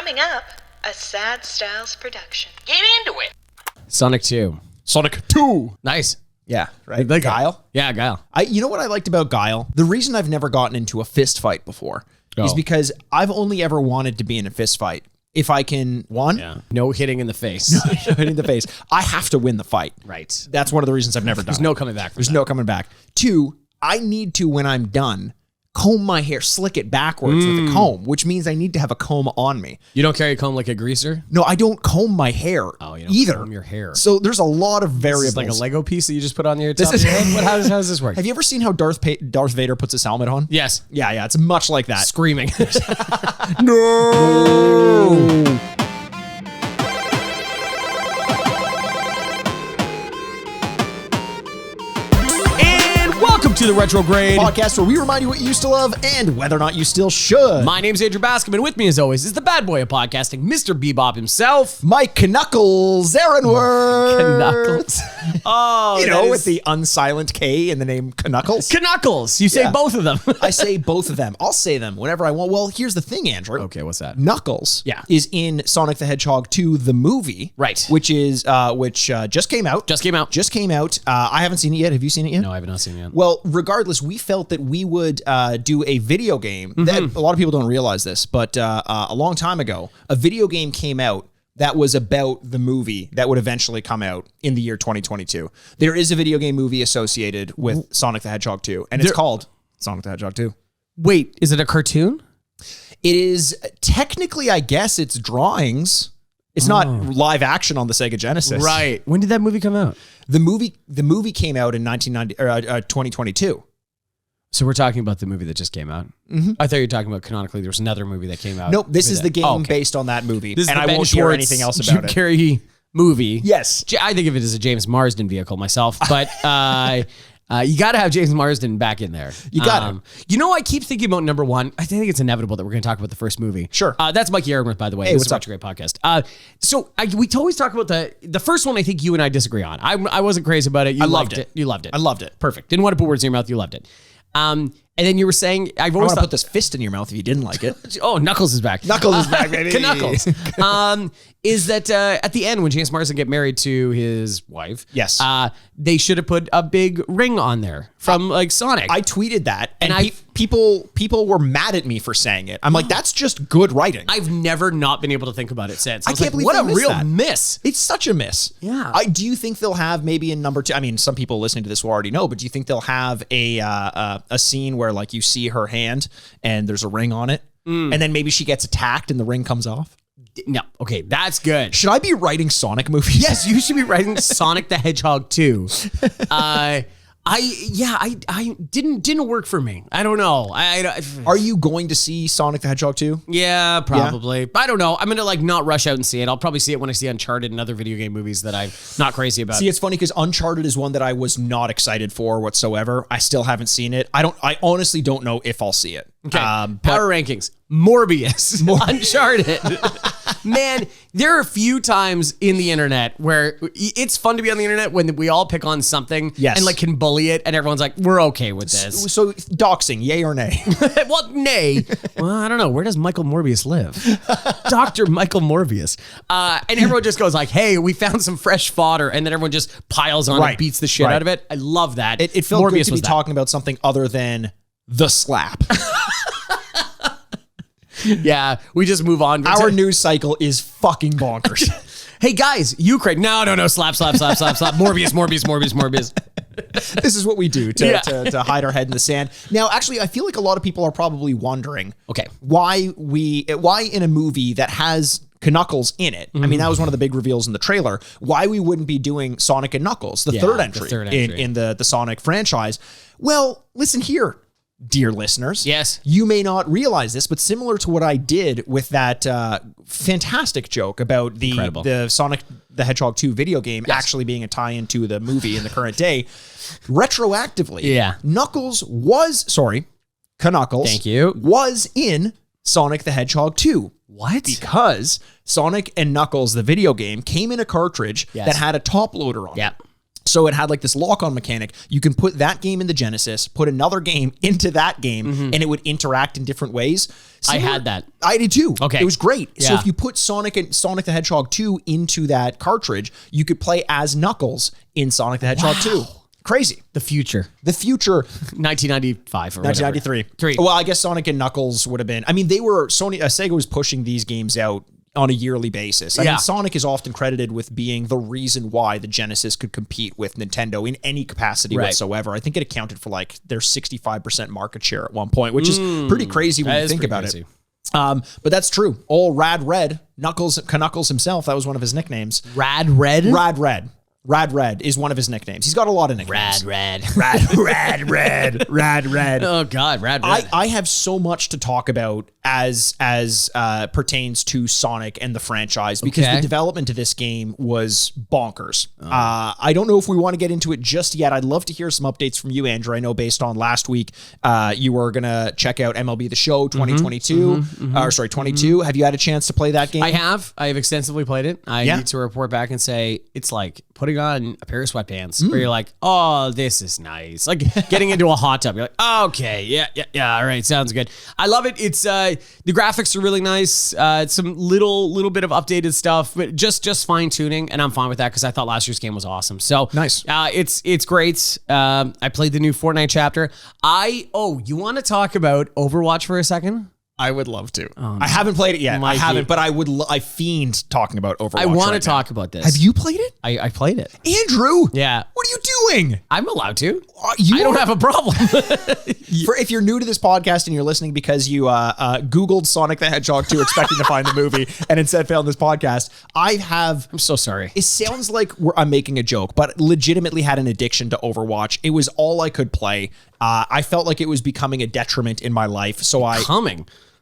Coming up, a Sad Styles production. Get into it! Sonic 2. Sonic 2. Nice. Yeah, right. Like Guile. Yeah, Guile. You know what I liked about Guile? The reason I've never gotten into a fist fight before is because I've only ever wanted to be in a fist fight if I can, No hitting in the face. hitting the face. I have to win the fight. Right. That's one of the reasons I've never done There's it. no coming back. There's no coming back. 2, I need to, when I'm done, comb my hair, slick it backwards with a comb, which means I need to have a comb on me. You don't carry a comb like a greaser? No, I don't comb my hair You don't comb your hair. So there's a lot of variables. It's like a Lego piece that you just put on your top of your head? How does this work? Have you ever seen how Darth Vader puts his helmet on? Yes. Yeah, it's much like that. Screaming. No! Welcome to the Retrograde podcast where we remind you what you used to love and whether or not you still should. My name's Andrew Bascom, and with me as always is the bad boy of podcasting, Mr. Bebop himself. Mike Knuckles Aaronworth. Knuckles. Oh, you know, with the unsilent K in the name Knuckles. Knuckles. You say both of them. I say both of them. I'll say them whenever I want. Well, here's the thing, Andrew. Okay, what's that? Knuckles is in Sonic the Hedgehog 2, the movie. Right. Which just came out. Just came out. I haven't seen it yet. Have you seen it yet? No, I have not seen it yet. Well, regardless, we felt that we would do a video game. That a lot of people don't realize this, but a long time ago, a video game came out that was about the movie that would eventually come out in the year 2022. There is a video game movie associated with Sonic the Hedgehog 2, and it's called Sonic the Hedgehog 2. Wait, is it a cartoon? It is technically, I guess, it's drawings. It's not live action on the Sega Genesis. Right. When did that movie come out? The movie came out in 2022. So we're talking about the movie that just came out. Mm-hmm. I thought you were talking about canonically. There was another movie that came out. Nope, this is the game based on that movie, and I won't hear anything else about Jim Carrey movie. Yes, I think of it as a James Marsden vehicle myself, but you got to have James Marsden back in there. You got him. You know, I keep thinking about number one. I think it's inevitable that we're going to talk about the first movie. Sure. That's Mikey Aaronworth, by the way. Hey, this what's is a great podcast. So we always talk about the first one. I think you and I disagree on. I wasn't crazy about it. I loved it. You loved it. I loved it. Perfect. Didn't want to put words in your mouth. You loved it. And then you were saying, I want to put this fist in your mouth if you didn't like it. Oh, Knuckles is back. Knuckles is back, baby. Knuckles. Is that at the end when James Marsden get married to his wife? Yes. They should have put a big ring on there from like Sonic. I tweeted that, and people were mad at me for saying it. I'm like, that's just good writing. I've never not been able to think about it since. I can't believe what they a real that. miss. It's such a miss. Yeah. Do you think they'll have maybe in number 2? I mean, some people listening to this will already know, but do you think they'll have a scene where like you see her hand and there's a ring on it, and then maybe she gets attacked and the ring comes off? No. Okay, that's good. Should I be writing Sonic movies? Yes, you should be writing Sonic the Hedgehog 2. I didn't work for me. I don't know. Are you going to see Sonic the Hedgehog 2? Yeah, probably. Yeah. I don't know. I'm gonna not rush out and see it. I'll probably see it when I see Uncharted and other video game movies that I'm not crazy about. See, it's funny because Uncharted is one that I was not excited for whatsoever. I still haven't seen it. I honestly don't know if I'll see it. Okay. Power rankings. Morbius. Uncharted. Man, there are a few times in the internet where it's fun to be on the internet when we all pick on something and can bully it and everyone's like, we're okay with this. So doxing, yay or nay? Well, nay. Well, I don't know. Where does Michael Morbius live? Dr. Michael Morbius. And everyone just goes like, hey, we found some fresh fodder. And then everyone just piles on and beats the shit out of it. I love that. It felt good to be talking about something other than the slap. Yeah, we just move on. Our news cycle is fucking bonkers. Hey guys, Ukraine. No, slap. Morbius. This is what we do to hide our head in the sand. Now, actually, I feel like a lot of people are probably wondering, why in a movie that has Knuckles in it. I mean, that was one of the big reveals in the trailer. Why we wouldn't be doing Sonic and Knuckles, the third entry in the Sonic franchise. Well, listen here, dear listeners. Yes. You may not realize this, but similar to what I did with that fantastic joke about the Sonic the Hedgehog 2 video game actually being a tie-in to the movie in the current day, retroactively, Knuckles was in Sonic the Hedgehog 2. What? Because Sonic and Knuckles, the video game, came in a cartridge that had a top loader on it. So it had like this lock-on mechanic. You can put that game in the Genesis, put another game into that game, and it would interact in different ways. I had that. I did too. Okay. It was great. Yeah. So if you put Sonic the Hedgehog 2 into that cartridge, you could play as Knuckles in Sonic the Hedgehog 2. Crazy. The future. 1995 or 1993. Well, I guess Sonic and Knuckles would have been. I mean, Sega was pushing these games out on a yearly basis. I mean, Sonic is often credited with being the reason why the Genesis could compete with Nintendo in any capacity whatsoever. I think it accounted for like their 65% market share at one point, which is pretty crazy when you think about it. But that's true. Old Rad Red, Knuckles himself, that was one of his nicknames. Rad Red? Rad Red. Rad Red is one of his nicknames. He's got a lot of nicknames. Rad Red. Oh God, Rad Red. I have so much to talk about as pertains to Sonic and the franchise because the development of this game was bonkers. I don't know if we want to get into it just yet. I'd love to hear some updates from you, Andrew. I know based on last week, you were gonna check out MLB The Show 2022. 22. Have you had a chance to play that game? I have extensively played it. I need to report back and say it's like putting on a pair of sweatpants where you're like, oh, this is nice. Like getting into a hot tub. You're like, oh, okay, yeah, all right, sounds good. I love it. It's the graphics are really nice. It's some little bit of updated stuff, but just fine tuning, and I'm fine with that because I thought last year's game was awesome. So nice. It's great. I played the new Fortnite chapter. You want to talk about Overwatch for a second? I would love to. Oh, no. I haven't played it yet. Mikey. I haven't, but I fiend talking about Overwatch. I want to talk about this. Have you played it? I played it. Andrew? Yeah. What are you doing? I'm allowed to. I don't don't have a problem. If you're new to this podcast and you're listening because you Googled Sonic the Hedgehog 2 expecting to find the movie and instead found this podcast, I'm so sorry. It sounds like I'm making a joke, but legitimately had an addiction to Overwatch. It was all I could play. I felt like it was becoming a detriment in my life.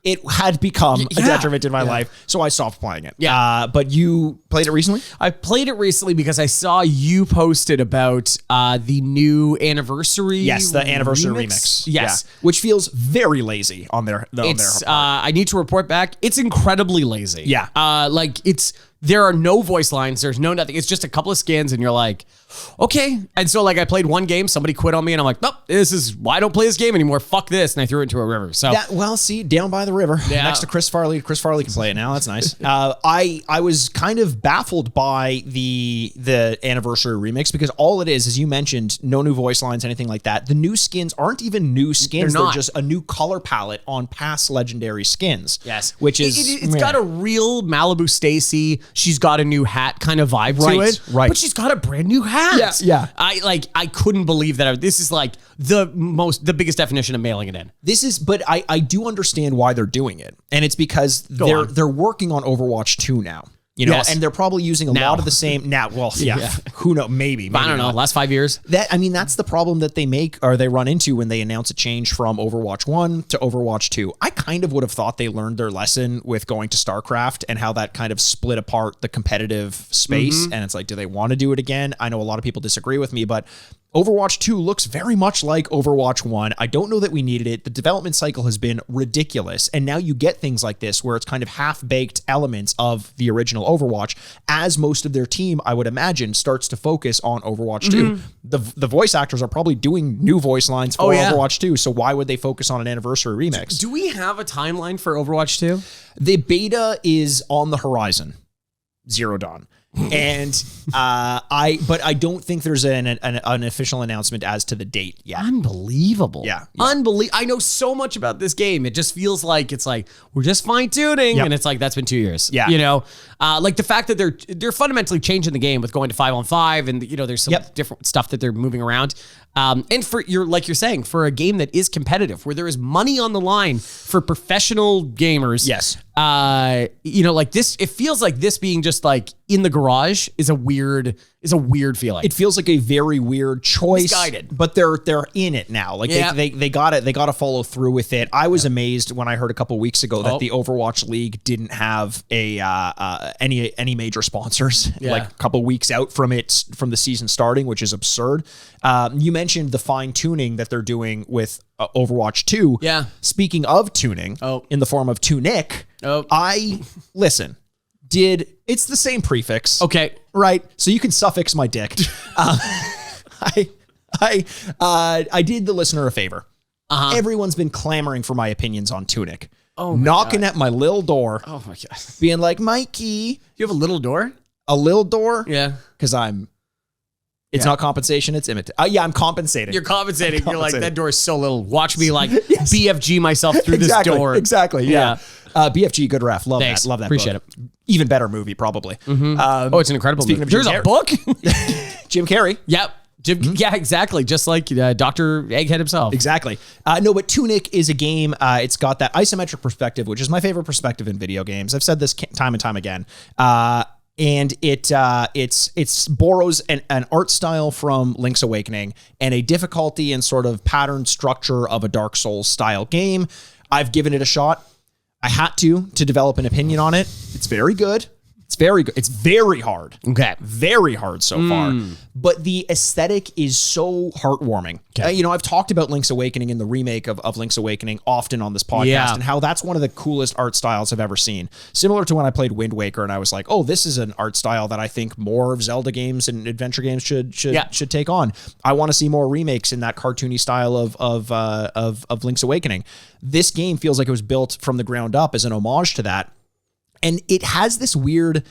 It had become a detriment in my life, so I stopped playing it. Yeah. But you played it recently? I played it recently because I saw you posted about the new anniversary. Yes, the anniversary remix. Yes. Yeah. Which feels very lazy on their part. I need to report back. It's incredibly lazy. Yeah. There are no voice lines. There's no nothing. It's just a couple of skins and you're like, okay. And so like I played one game, somebody quit on me and I'm like, nope, I don't play this game anymore. Fuck this. And I threw it into a river. So down by the river next to Chris Farley. Chris Farley can play it now. That's nice. I was kind of baffled by the anniversary remix because all it is, as you mentioned, no new voice lines, anything like that. The new skins aren't even new skins. They're just a new color palette on past legendary skins. Yes. Which is, it's got a real Malibu Stacy. She's got a new hat kind of vibe to it. Right. But she's got a brand new hat. Yeah. I couldn't believe that. This is like the biggest definition of mailing it in. But I do understand why they're doing it. And it's because they're working on Overwatch 2 now. You know, and they're probably using a lot of the same now. Well, who knows? Maybe I don't know. Not. Last 5 years. That's the problem that they run into when they announce a change from Overwatch 1 to Overwatch 2. I kind of would have thought they learned their lesson with going to StarCraft and how that kind of split apart the competitive space. And it's like, do they want to do it again? I know a lot of people disagree with me, but Overwatch 2 looks very much like Overwatch 1. I don't know that we needed it. The development cycle has been ridiculous. And now you get things like this where it's kind of half-baked elements of the original Overwatch as most of their team, I would imagine, starts to focus on Overwatch 2. The voice actors are probably doing new voice lines for Overwatch 2. So why would they focus on an anniversary remix? Do we have a timeline for Overwatch 2? The beta is on the horizon. Zero Dawn. And I don't think there's an official announcement as to the date yet. Unbelievable. Yeah. I know so much about this game. It just feels like it's like we're just fine tuning, and it's like that's been 2 years. Yeah. You know, like the fact that they're fundamentally changing the game with going to 5-on-5, and you know there's some different stuff that they're moving around. And for like you're saying, for a game that is competitive, where there is money on the line for professional gamers. Yes. You know, like this, it feels like this being just like in the garage is a weird feeling. It feels like a very weird choice. Misguided. But they're in it now. Like they got it. They got to follow through with it. I was amazed when I heard a couple weeks ago that the Overwatch League didn't have any major sponsors. Like a couple weeks out from the season starting, which is absurd. You mentioned the fine tuning that they're doing with Overwatch 2. Yeah. Speaking of tuning, in the form of tunic, it's the same prefix. Okay. Right. So you can suffix my dick. I did the listener a favor. Everyone's been clamoring for my opinions on Tunic. Knocking at my little door. Oh my God. Being like, Mikey. You have a little door? A little door? Yeah. Because it's not compensation, it's imitation. I'm compensating. You're compensating. You're like, that door is so little. Watch me like BFG myself through this door. Exactly. Yeah. BFG, good ref. Love Thanks. that. Love that. Appreciate book. Even better movie, probably. It's an incredible movie. There's a book? Jim Carrey. Yep. Yeah, exactly. Just like Dr. Egghead himself. Exactly. No, but Tunic is a game. It's got that isometric perspective, which is my favorite perspective in video games. I've said this time and time again. And it borrows an art style from Link's Awakening and a difficulty and sort of pattern structure of a Dark Souls style game. I've given it a shot. I had to develop an opinion on it. It's very good. It's very good. It's very hard. Okay. Very hard so far. But the aesthetic is so heartwarming. Okay. I've talked about Link's Awakening and the remake of Link's Awakening often on this podcast and how that's one of the coolest art styles I've ever seen. Similar to when I played Wind Waker and I was like, oh, this is an art style that I think more of Zelda games and adventure games should take on. I want to see more remakes in that cartoony style of Link's Awakening. This game feels like it was built from the ground up as an homage to that. And it has this weird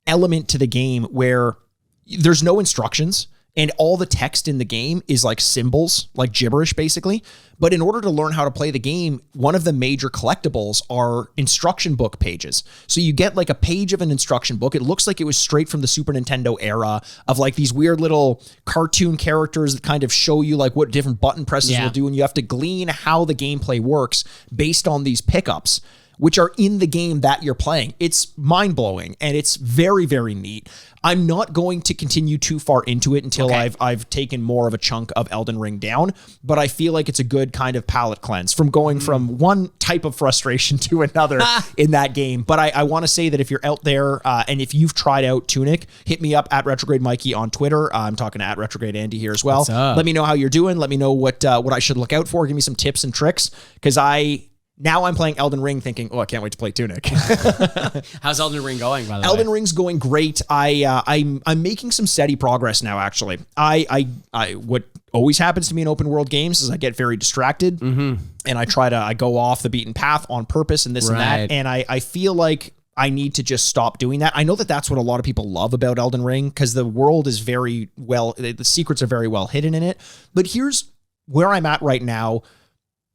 element to the game where there's no instructions and all the text in the game is like symbols, like gibberish basically. But in order to learn how to play the game, one of the major collectibles are instruction book pages. So you get like a page of an instruction book. It looks like it was straight from the Super Nintendo era of like these weird little cartoon characters that kind of show you like what different button presses will do. And you have to glean how the gameplay works based on these pickups, which are in the game that you're playing. It's mind-blowing, and it's very, very neat. I'm not going to continue too far into it until I've taken more of a chunk of Elden Ring down, but I feel like it's a good kind of palate cleanse from going from one type of frustration to another in that game. But I want to say that if you're out there, and if you've tried out Tunic, hit me up at Retrograde Mikey on Twitter. I'm talking to at Retrograde Andy here as well. Let me know how you're doing. Let me know what I should look out for. Give me some tips and tricks, because now I'm playing Elden Ring thinking, I can't wait to play Tunic. How's Elden Ring going, by the way? Elden Ring's going great. I'm making some steady progress now, actually. What always happens to me in open world games is I get very distracted and I go off the beaten path on purpose and this and that. And I feel like I need to just stop doing that. I know that that's what a lot of people love about Elden Ring, because the world is very well, the secrets are very well hidden in it. But here's where I'm at right now.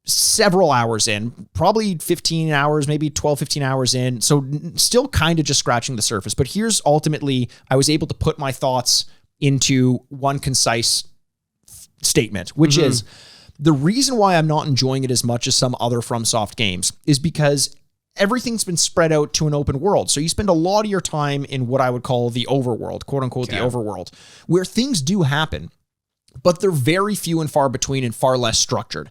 Several hours in, probably 15 hours, maybe 12, 15 hours in. So still kind of just scratching the surface. But here's ultimately, I was able to put my thoughts into one concise statement, which is the reason why I'm not enjoying it as much as some other FromSoft games is because everything's been spread out to an open world. So you spend a lot of your time in what I would call the overworld, quote unquote, the overworld, where things do happen, but they're very few and far between and far less structured.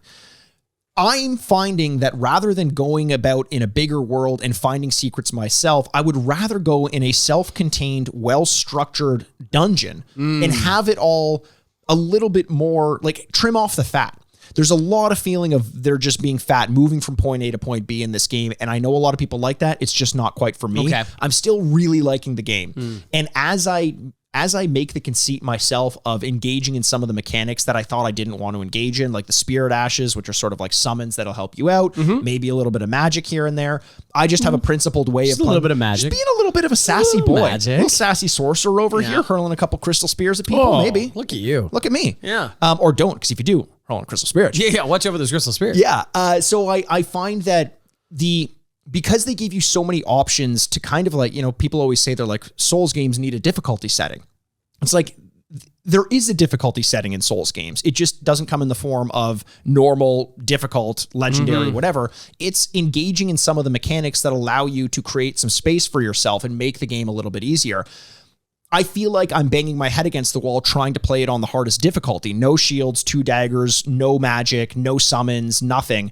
I'm finding that rather than going about in a bigger world and finding secrets myself, I would rather go in a self-contained, well-structured dungeon and have it all a little bit more, like, trim off the fat. There's a lot of feeling of there just being fat, moving from point A to point B in this game, and I know a lot of people like that. It's just not quite for me. Okay. I'm still really liking the game. And as I make the conceit myself of engaging in some of the mechanics that I thought I didn't want to engage in, like the Spirit Ashes, which are sort of like summons that'll help you out, maybe a little bit of magic here and there. I just have a principled way of playing. A little bit of magic. Just being a little bit of a sassy boy. Magic. A little sassy sorcerer over here, hurling a couple crystal spears at people, maybe. Look at you. Look at me. Yeah. Or don't, because if you do, hurling crystal spears. Yeah, watch over those crystal spears. Yeah. So I find that because they give you so many options to kind of like, people always say they're like, Souls games need a difficulty setting. It's like there is a difficulty setting in Souls games. It just doesn't come in the form of normal, difficult, legendary, whatever. It's engaging in some of the mechanics that allow you to create some space for yourself and make the game a little bit easier. I feel like I'm banging my head against the wall trying to play it on the hardest difficulty. No shields, 2 daggers, no magic, no summons, nothing.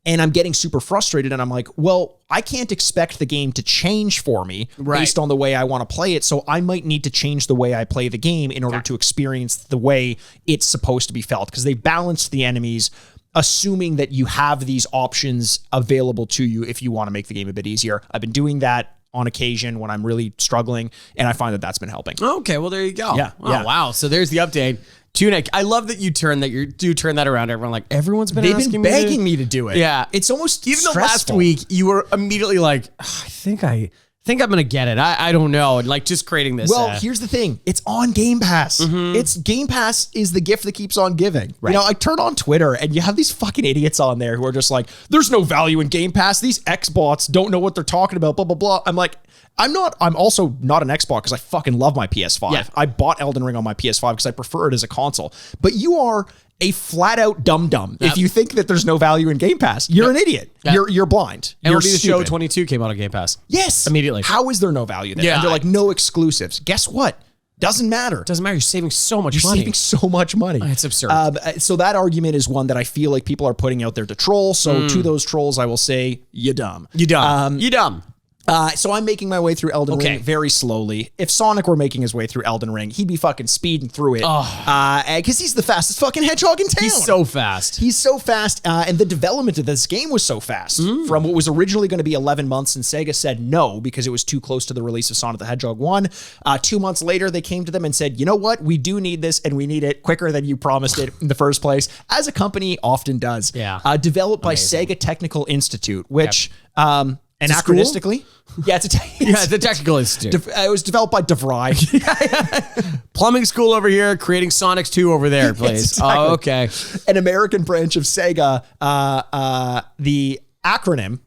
And I'm getting super frustrated, and I'm like, well, I can't expect the game to change for me based on the way I want to play it, so I might need to change the way I play the game in order to experience the way it's supposed to be felt, because they balanced the enemies, assuming that you have these options available to you if you want to make the game a bit easier. I've been doing that on occasion when I'm really struggling, and I find that that's been helping. Okay, well, there you go. Yeah. Oh, wow. So there's the update. Tunic. I love that you turn that around. Everyone's been begging me to do it. Yeah. It's almost even stressful. the last week you were immediately like, I think I'm going to get it. I don't know. Like just creating this. Well, here's the thing. It's on Game Pass. It's Game Pass is the gift that keeps on giving. Right. You know, I turn on Twitter and you have these fucking idiots on there who are just like, there's no value in Game Pass. These Xbots don't know what they're talking about, blah, blah, blah. I'm like, I'm also not an Xbox because I fucking love my PS5. Yeah. I bought Elden Ring on my PS5 because I prefer it as a console. But you are a flat out dum-dum. Yep. If you think that there's no value in Game Pass, you're an idiot. Yep. You're blind. MLB The Show 22 came out on Game Pass. Yes. Immediately. How is there no value there? Yeah. And they're like, no exclusives. Guess what? Doesn't matter. Doesn't matter. You're saving so much money. You're saving so much money. It's absurd. So that argument is one that I feel like people are putting out there to troll. So to those trolls, I will say, you dumb. You dumb. You dumb. So I'm making my way through Elden Ring very slowly. If Sonic were making his way through Elden Ring, he'd be fucking speeding through it. Because he's the fastest fucking hedgehog in town. He's so fast. He's so fast. And the development of this game was so fast. From what was originally going to be 11 months, and Sega said no because it was too close to the release of Sonic the Hedgehog 1. 2 months later, they came to them and said, you know what? We do need this, and we need it quicker than you promised it in the first place, as a company often does. Yeah. Developed by Sega Technical Institute, which... anachronistically, it's a technical institute. It was developed by DeVry. Plumbing school over here, creating Sonics 2 over there, please. Exactly. Oh, okay. An American branch of Sega. The acronym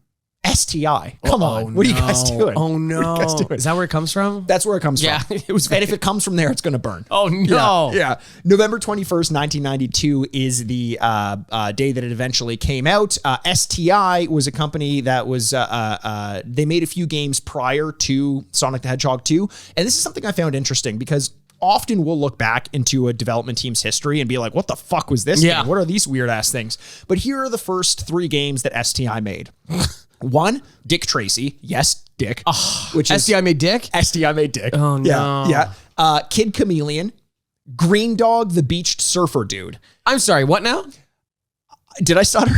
STI. Come on, what are you guys doing? Oh no! What are you guys doing? Is that where it comes from? That's where it comes from. Yeah, it was. And if it comes from there, it's going to burn. Oh no! Yeah. November 21st, 1992 is the day that it eventually came out. STI was a company that was they made a few games prior to Sonic the Hedgehog 2, and this is something I found interesting because often we'll look back into a development team's history and be like, what the fuck was this game? What are these weird ass things? But here are the first 3 games that STI made. 1, Dick Tracy. Yes, Dick. Which is STI made Dick? STI made Dick. Oh, no. Yeah. Kid Chameleon. Green Dog, the Beached Surfer Dude. I'm sorry, what now? Did I stutter?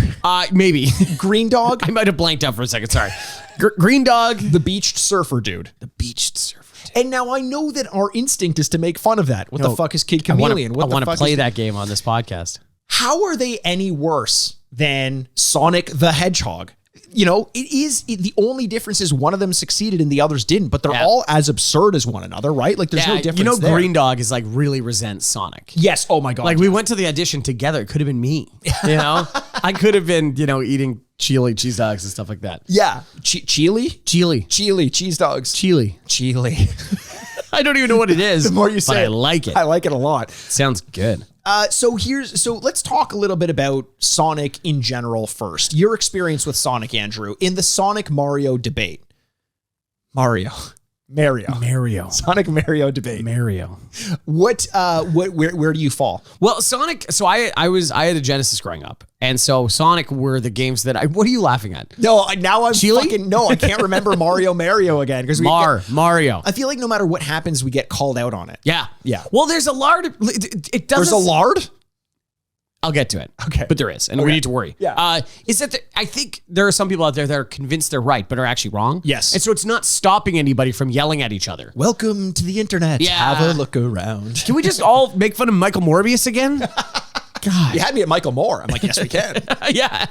Maybe. Green Dog. I might have blanked out for a second. Sorry. Green Dog. The Beached Surfer Dude. The Beached Surfer Dude. And now I know that our instinct is to make fun of that. What the fuck is Kid Chameleon? I want to play that game on this podcast. How are they any worse than Sonic the Hedgehog? You know, the only difference is one of them succeeded and the others didn't, but they're all as absurd as one another, right? Like there's no difference. You know, there. Green Dog is like really resents Sonic. Yes. Oh my God. Like we went to the audition together. It could have been me. You know, I could have been, eating chili cheese dogs and stuff like that. Yeah. Chili cheese dogs. Chili. I don't even know what it is. The more you say, but I like it. I like it a lot. Sounds good. So let's talk a little bit about Sonic in general first. Your experience with Sonic, Andrew, in the Sonic Mario debate. Mario. Sonic Mario debate. Where do you fall? Well, Sonic, so I had a Genesis growing up. And so Sonic were the games that what are you laughing at? No, now I'm I can't remember Mario again. Because Mario. I feel like no matter what happens, we get called out on it. Yeah. Yeah. Well, there's a lard. It doesn't. There's a lard? I'll get to it. Okay. But there is, and we need to worry. Yeah. Is that I think there are some people out there that are convinced they're right, but are actually wrong. Yes. And so it's not stopping anybody from yelling at each other. Welcome to the internet. Yeah. Have a look around. Can we just all make fun of Michael Morbius again? God. You had me at Michael Moore. I'm like, yes, we can. Yeah.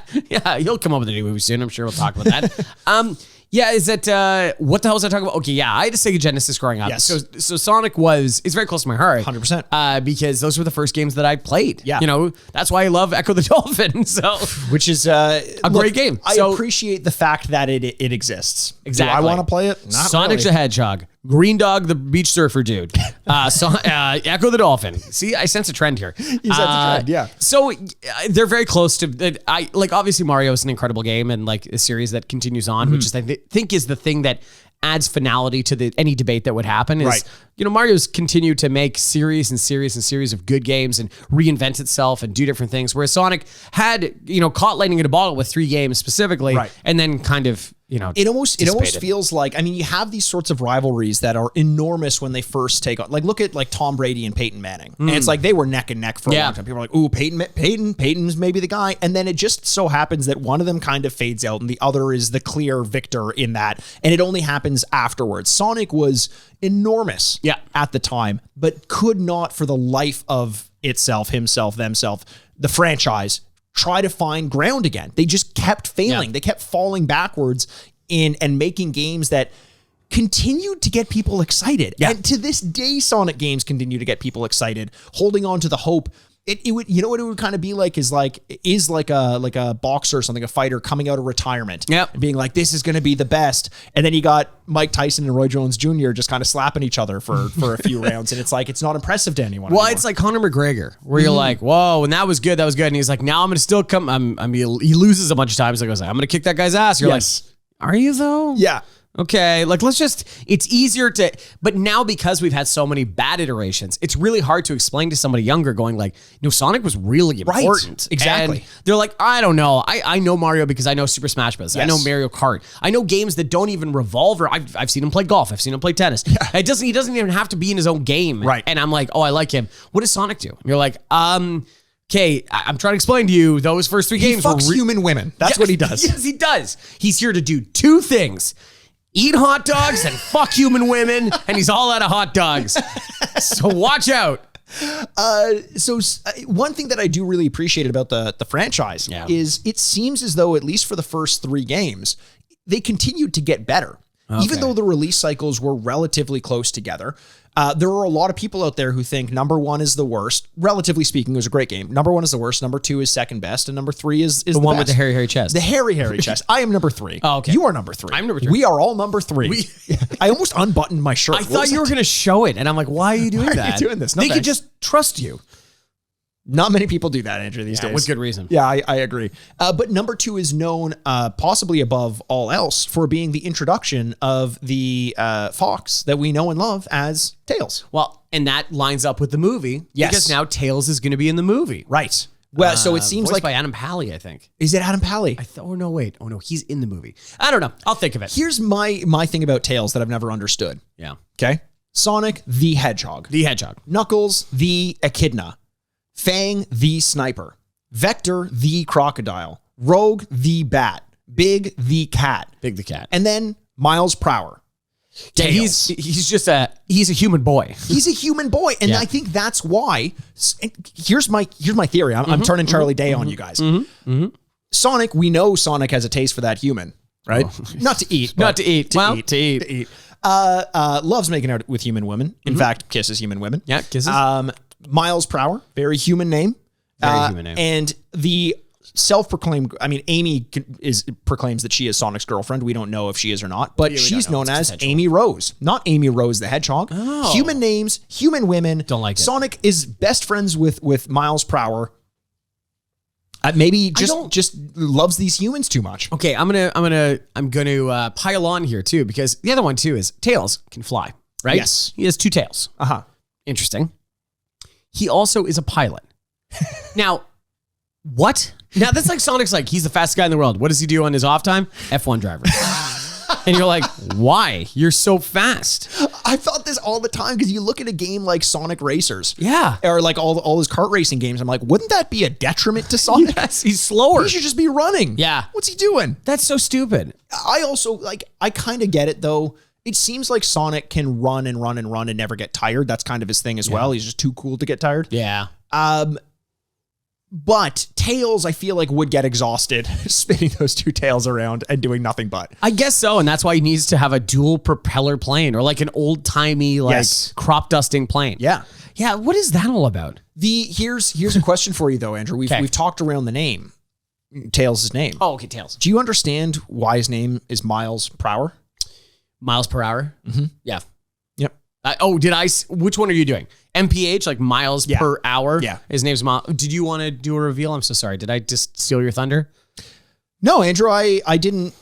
He'll come up with a new movie soon. I'm sure we'll talk about that. Yeah, is that, what the hell was I talking about? Okay, yeah, I had a Sega Genesis growing up. Yes. So Sonic it's very close to my heart. 100%. Because those were the first games that I played. Yeah. You know, that's why I love Echo the Dolphin. So, which is great game. I appreciate the fact that it exists. Exactly. Do I want to play it? Not Sonic really. the Hedgehog. Green Dog, the Beach Surfer Dude. Echo the Dolphin. See, I sense a trend here. You sense a trend, yeah. So they're very close to. Obviously Mario is an incredible game and like a series that continues on, which is I think is the thing that adds finality to any debate that would happen. Is right. Mario's continued to make series of good games and reinvent itself and do different things. Whereas Sonic had caught lightning in a bottle with 3 games specifically, right. and then kind of it almost feels like, I mean, you have these sorts of rivalries that are enormous when they first take on. Like, look at like Tom Brady and Peyton Manning, and it's like they were neck and neck for a long time. People are like, "Ooh, Peyton's maybe the guy," and then it just so happens that one of them kind of fades out, and the other is the clear victor in that, and it only happens afterwards. Sonic was enormous, at the time, but could not, for the life of itself, himself, themself, the franchise, try to find ground again. They just kept failing. They kept falling backwards and making games that continued to get people excited. And to this day, Sonic games continue to get people excited, holding on to the hope. It would, you know what it would kind of be like is like a boxer or something, a fighter coming out of retirement and being like, this is going to be the best. And then you got Mike Tyson and Roy Jones Jr. just kind of slapping each other for a few rounds. And it's like, it's not impressive to anyone anymore. It's like Conor McGregor, where you're like, whoa, and that was good. And he's like, now I'm going to still come. He loses a bunch of times. Like, I'm going to kick that guy's ass. You're like, are you though? Yeah. Okay, like it's easier to, but now because we've had so many bad iterations, it's really hard to explain to somebody younger going like, no, Sonic was really important. Exactly. And they're like, I don't know. I know Mario because I know Super Smash Bros. I know Mario Kart. I know games that don't even revolve, or I've seen him play golf. I've seen him play tennis. He doesn't even have to be in his own game. Right. And I'm like, oh, I like him. What does Sonic do? And you're like, okay, I'm trying to explain to you, those first three games were human women. That's what he does. Yes, he does. He's here to do two things. Eat hot dogs and fuck human women, and he's all out of hot dogs. So watch out. One thing that I do really appreciate about the franchise is it seems as though, at least for the first three games, they continued to get better. Okay. Even though the release cycles were relatively close together, there are a lot of people out there who think number one is the worst. Relatively speaking, it was a great game. Number one is the worst. Number two is second best. And number three is the one best. With the hairy chest. The hairy chest. I am number three. Oh, okay. You are number three. I'm number three. We are all number three. I almost unbuttoned my shirt. I thought you were going to show it. And I'm like, why are you doing that? Why are you doing this? No, they could just trust you. Not many people do that, Andrew, these days. With good reason. Yeah, I agree. But number two is known, possibly above all else, for being the introduction of the fox that we know and love as Tails. Well, and that lines up with the movie. Yes. Because now Tails is going to be in the movie. Right. Well, so it seems like by Adam Pally, I think. Is it Adam Pally? Oh no, he's in the movie. I don't know. I'll think of it. Here's my thing about Tails that I've never understood. Yeah. Okay. Sonic the Hedgehog. The Hedgehog. Knuckles the Echidna. Fang the Sniper. Vector the Crocodile. Rogue the Bat. Big the Cat. Big the Cat. And then Miles Prower. Yeah, he's a human boy. He's a human boy, and I think that's why. Here's my theory. I'm turning Charlie Day on you guys. Sonic, we know Sonic has a taste for that human, right? Not to eat, to eat. Loves making out with human women. In fact, kisses human women. Yeah, kisses. Miles Prower, very human name. Very human name. And the self-proclaimed, Amy proclaims that she is Sonic's girlfriend. We don't know if she is or not, but she's known as Amy Rose, not Amy Rose the Hedgehog. Oh. Human names, human women. Don't like it. Sonic is best friends with Miles Prower. Maybe just loves these humans too much. Okay, I'm gonna pile on here too, because the other one too is Tails can fly, right? Yes. He has two tails. Interesting. He also is a pilot. Now, what? Now that's like Sonic's like, he's the fastest guy in the world. What does he do on his off time? F1 driver. And you're like, why? You're so fast. I thought this all the time, because you look at a game like Sonic Racers. Yeah. Or like all his kart racing games. I'm like, wouldn't that be a detriment to Sonic? Yes, he's slower. He should just be running. Yeah. What's he doing? That's so stupid. I also, I kind of get it though. It seems like Sonic can run and run and run and never get tired. That's kind of his thing as well. He's just too cool to get tired. Yeah. But Tails, I feel like, would get exhausted spinning those two tails around and doing nothing but. I guess so, and that's why he needs to have a dual propeller plane, or like an old timey crop dusting plane. Yeah. Yeah. What is that all about? Here's a question for you though, Andrew. We've talked around the name, Tails' name. Oh, okay, Tails. Do you understand why his name is Miles Prower? Miles per hour? Mm-hmm. Yeah. Yep. Which one are you doing? MPH, like miles per hour? Yeah. His name's Miles. Did you want to do a reveal? I'm so sorry. Did I just steal your thunder? No, Andrew, I didn't.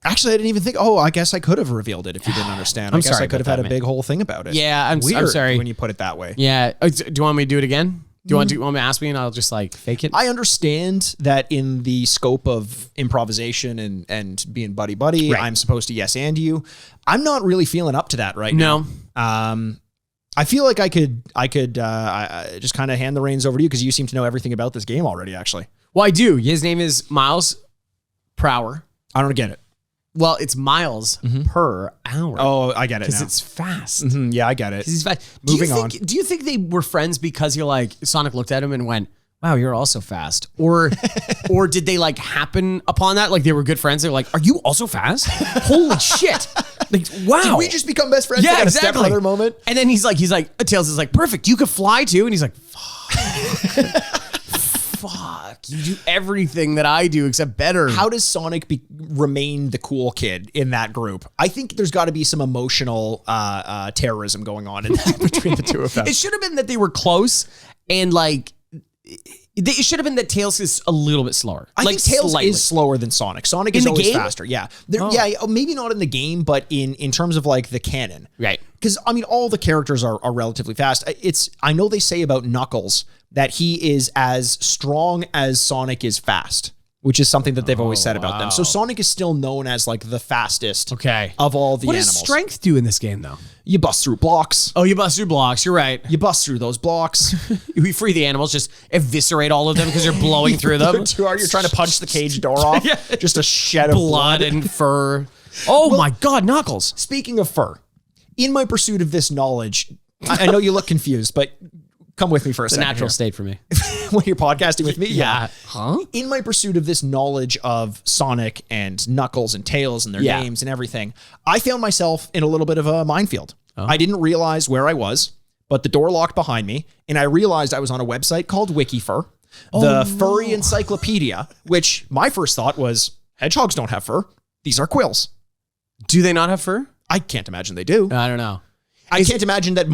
Actually, I didn't even think, I guess I could have revealed it if you didn't understand. I guess I could have had a big whole thing about it. Yeah, I'm sorry. When you put it that way. Yeah. Do you want me to do it again? Do you want me to ask me and I'll just like fake it? I understand that in the scope of improvisation and being buddy-buddy, I'm supposed to yes and you. I'm not really feeling up to that right now. I feel like I could just kind of hand the reins over to you because you seem to know everything about this game already, actually. Well, I do. His name is Miles Prower. I don't get it. Well, it's miles per hour. Oh, I get it because it's fast. Yeah, I get it. He's fast. Moving on. Do you think they were friends because you're like Sonic looked at him and went, "Wow, you're also fast," or did they like happen upon that? Like they were good friends. They're like, "Are you also fast? Holy shit!" Like, wow. Did we just become best friends? Yeah, a exactly. stepbrother moment. And then he's like, Tails is like, perfect. You could fly too. And he's like, fuck. Fuck. You do everything that I do except better. How does Sonic remain the cool kid in that group? I think there's got to be some emotional terrorism going on between the two of them. It should have been that they were close and like, it should have been that Tails is a little bit slower. I think Tails is slower than Sonic. Sonic is always faster. Yeah. Yeah, maybe not in the game, but in terms of like the canon. Right. Because, I mean, all the characters are relatively fast. I know they say about Knuckles that he is as strong as Sonic is fast, which is something that they've always said about them. So Sonic is still known as like the fastest of all the animals. What does strength do in this game, though? You bust through blocks. Oh, you bust through blocks. You're right. You bust through those blocks. We free the animals, just eviscerate all of them because you're blowing through them. You're trying to punch the cage door off. Yeah. Just a shed of blood and fur. Oh my God, Knuckles. Speaking of fur, in my pursuit of this knowledge, I know you look confused, but come with me for a second. It's a natural state for me. When you're podcasting with me? Yeah. Huh? In my pursuit of this knowledge of Sonic and Knuckles and Tails and their names and everything, I found myself in a little bit of a minefield. Oh. I didn't realize where I was, but the door locked behind me, and I realized I was on a website called WikiFur, the furry encyclopedia, which my first thought was, hedgehogs don't have fur. These are quills. Do they not have fur? I can't imagine they do. I don't know. I can't imagine that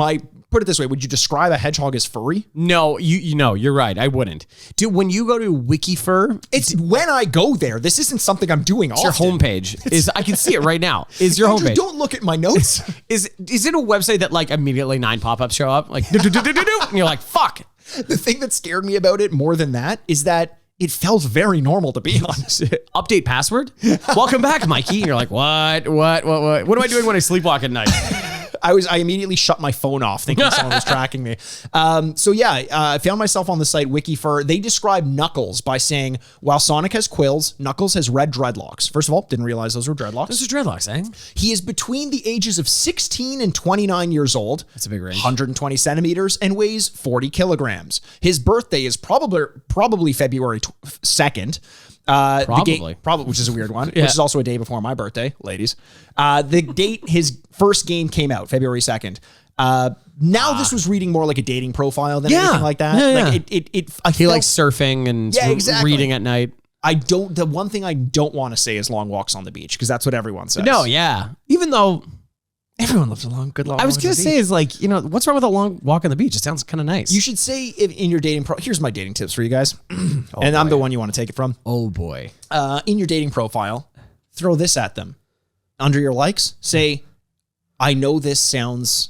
put it this way, would you describe a hedgehog as furry? No, you know, you're right. I wouldn't. Dude, when you go to WikiFur, it's when I go there. This isn't something I'm doing often. Your homepage. I can see it right now. Is your homepage. Don't look at my notes. Is it a website that like immediately 9 pop-ups show up? Like, and you're like, fuck. The thing that scared me about it more than that is that it felt very normal to be on. Update password? Welcome back, Mikey. And you're like, what? What am I doing when I sleepwalk at night? I immediately shut my phone off thinking someone was tracking me. I found myself on the site WikiFur. They describe Knuckles by saying, while Sonic has quills, Knuckles has red dreadlocks. First of all, didn't realize those were dreadlocks. Those are dreadlocks, eh? He is between the ages of 16 and 29 years old. That's a big range. 120 centimeters and weighs 40 kilograms. His birthday is probably February 2nd. Probably, which is a weird one, which is also a day before my birthday, ladies. The date his first game came out, February 2nd. This was reading more like a dating profile than anything like that. Like he likes surfing and reading at night. The one thing I don't want to say is long walks on the beach, because that's what everyone says. No, yeah. Even though everyone loves a good long walk. I was going to say is like, you know, what's wrong with a long walk on the beach? It sounds kind of nice. You should say in your dating here's my dating tips for you guys. I'm the one you want to take it from. Oh boy. In your dating profile, throw this at them. Under your likes, say, I know this sounds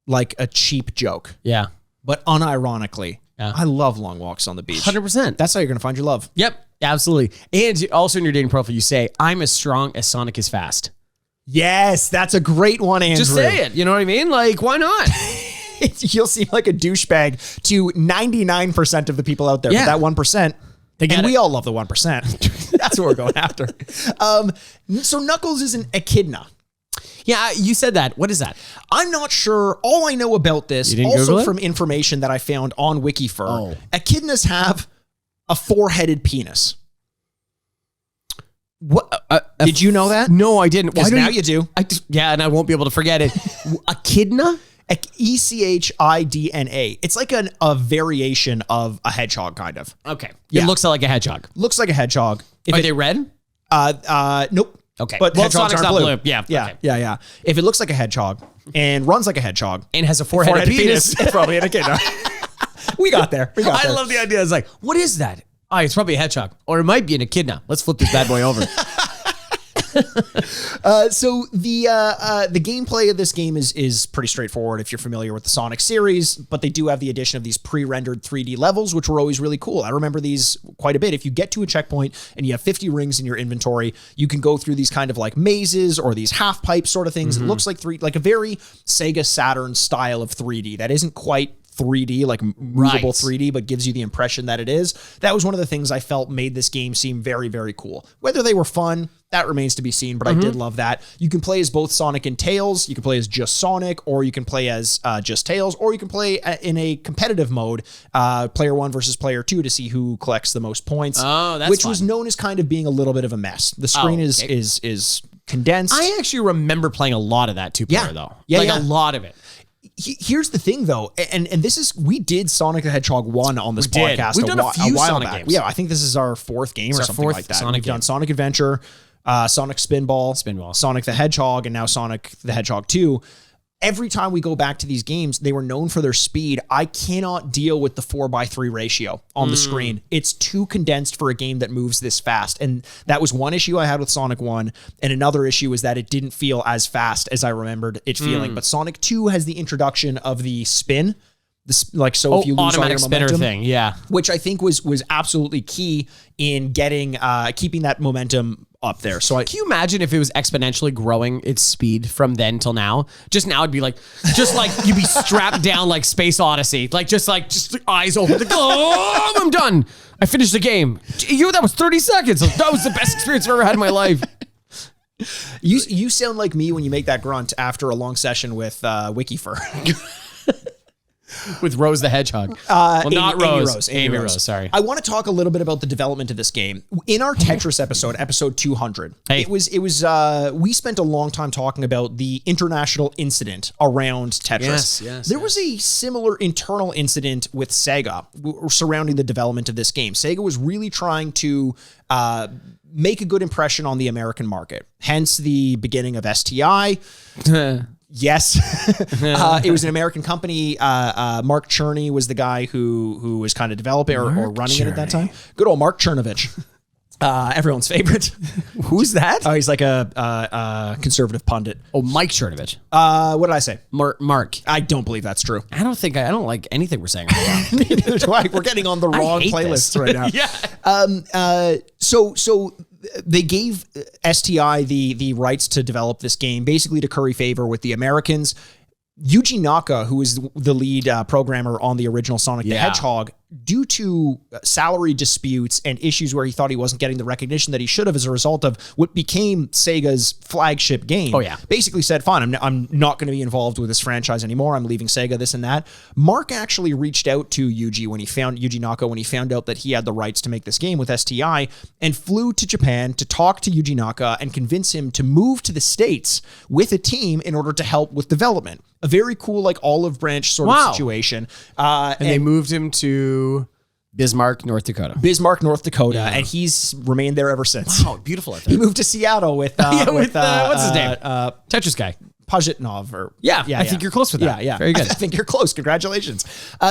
like a cheap joke. Yeah. But unironically, I love long walks on the beach. 100%. That's how you're going to find your love. Yep. Absolutely. And also in your dating profile, you say, I'm as strong as Sonic is fast. Yes, that's a great one, Andrew. Just say it. You know what I mean? Like, why not? You'll seem like a douchebag to 99% of the people out there. Yeah. But that 1%, we all love the 1%. That's what we're going after. So Knuckles is an echidna. Yeah, you said that. What is that? I'm not sure. All I know about this, also from information that I found on WikiFur, echidnas have a 4-headed penis. What? Did you know that? No, I didn't. Because now you do. And I won't be able to forget it. Echidna? ECHIDNA. It's like a variation of a hedgehog, kind of. Okay. Yeah. It looks like a hedgehog. Looks like a hedgehog. Are they red? Nope. Okay. But hedgehogs Sonic's aren't not blue. Yeah. Yeah. Okay. Yeah. If it looks like a hedgehog and runs like a hedgehog and has a 4-headed penis, it's probably an echidna. We got there. I love the idea. It's like, what is that? Oh, it's probably a hedgehog. Or it might be an echidna. Let's flip this bad boy over. So the gameplay of this game is pretty straightforward if you're familiar with the Sonic series, but they do have the addition of these pre-rendered 3D levels, which were always really cool. I remember these quite a bit. If you get to a checkpoint and you have 50 rings in your inventory, you can go through these kind of like mazes or these half pipe sort of things. It looks like a very Sega Saturn style of 3D that isn't quite 3D, like movable 3D, but gives you the impression that it is. That was one of the things I felt made this game seem very, very cool. Whether they were fun, that remains to be seen, but I did love that. You can play as both Sonic and Tails. You can play as just Sonic, or you can play as just Tails, or you can play in a competitive mode, player 1 versus player 2, to see who collects the most points. Oh, that's fun. Was known as kind of being a little bit of a mess. The screen is condensed. I actually remember playing a lot of that two-player, though. A lot of it. Here's the thing, though, and this is, we did Sonic the Hedgehog 1 on this podcast. We've done a few while Sonic back. games. Yeah, I think this is our fourth game or something like that. We've done Sonic Adventure, Sonic Spinball, Sonic the Hedgehog, and now Sonic the Hedgehog 2. Every time we go back to these games, they were known for their speed. I cannot deal with the 4:3 ratio on the screen. It's too condensed for a game that moves this fast. And that was one issue I had with Sonic 1. And another issue is that it didn't feel as fast as I remembered it feeling. But Sonic 2 has the introduction of the spin. If you lose automatic all your spinner momentum, thing, which I think was absolutely key in getting keeping that momentum up there. So can you imagine if it was exponentially growing its speed from then till now? Just now it'd be like you'd be strapped down like Space Odyssey, just eyes open. Oh, I'm done. I finished the game. That was 30 seconds. That was the best experience I've ever had in my life. You sound like me when you make that grunt after a long session with Wikifur. With Rose the Hedgehog. Not Rose. Amy Rose, sorry. I want to talk a little bit about the development of this game. In our Tetris episode 200, it was we spent a long time talking about the international incident around Tetris. There was a similar internal incident with Sega surrounding the development of this game. Sega was really trying to make a good impression on the American market. Hence the beginning of STI. Yes. It was an American company. Mark Cherney was the guy who was kind of developing or running it at that time. Good old Mark Chernovich. Everyone's favorite. Who's that? Oh, he's like a conservative pundit. Oh, Mike Chernovich. What did I say? Mark. I don't believe that's true. I don't like anything we're saying right now. Neither do I. We're getting on the wrong playlists right now. Yeah. So they gave STI the rights to develop this game, basically to curry favor with the Americans. Yuji Naka, who is the lead programmer on the original Sonic the Hedgehog, due to salary disputes and issues where he thought he wasn't getting the recognition that he should have as a result of what became Sega's flagship game, basically said, fine, I'm not going to be involved with this franchise anymore. I'm leaving Sega, this and that. Mark actually reached out to Yuji Naka when he found out that he had the rights to make this game with STI, and flew to Japan to talk to Yuji Naka and convince him to move to the States with a team in order to help with development. A very cool, like, olive branch sort of situation. And they moved him to Bismarck, North Dakota. And he's remained there ever since. Wow, beautiful. He moved to Seattle with what's his name? Tetris guy. Pajitnov. I think you're close with that. Yeah. Very good. I think you're close. Congratulations.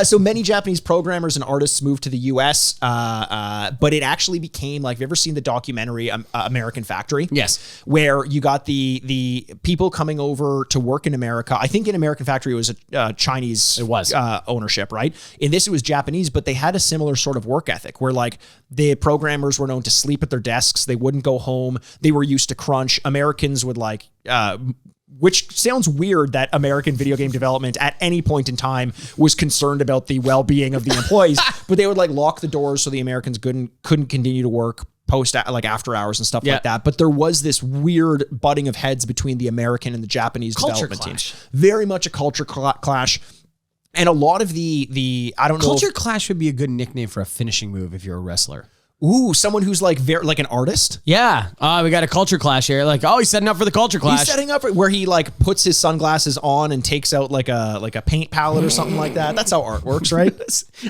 So many Japanese programmers and artists moved to the U.S., but it actually became, like, have you ever seen the documentary American Factory? Yes. Where you got the people coming over to work in America. I think in American Factory it was a Chinese ownership, right? In this it was Japanese, but they had a similar sort of work ethic where, like, the programmers were known to sleep at their desks. They wouldn't go home. They were used to crunch. Americans would, like... which sounds weird that American video game development at any point in time was concerned about the well-being of the employees, but they would, like, lock the doors so the Americans couldn't continue to work after hours and stuff like that. But there was this weird butting of heads between the American and the Japanese development teams. Very much a culture clash. And a lot of the I don't know. Culture clash would be a good nickname for a finishing move if you're a wrestler. Ooh, someone who's like like an artist. Yeah. We got a culture clash here. Like, he's setting up for the culture clash. He's setting up where he, like, puts his sunglasses on and takes out like a paint palette or something like that. That's how art works, right?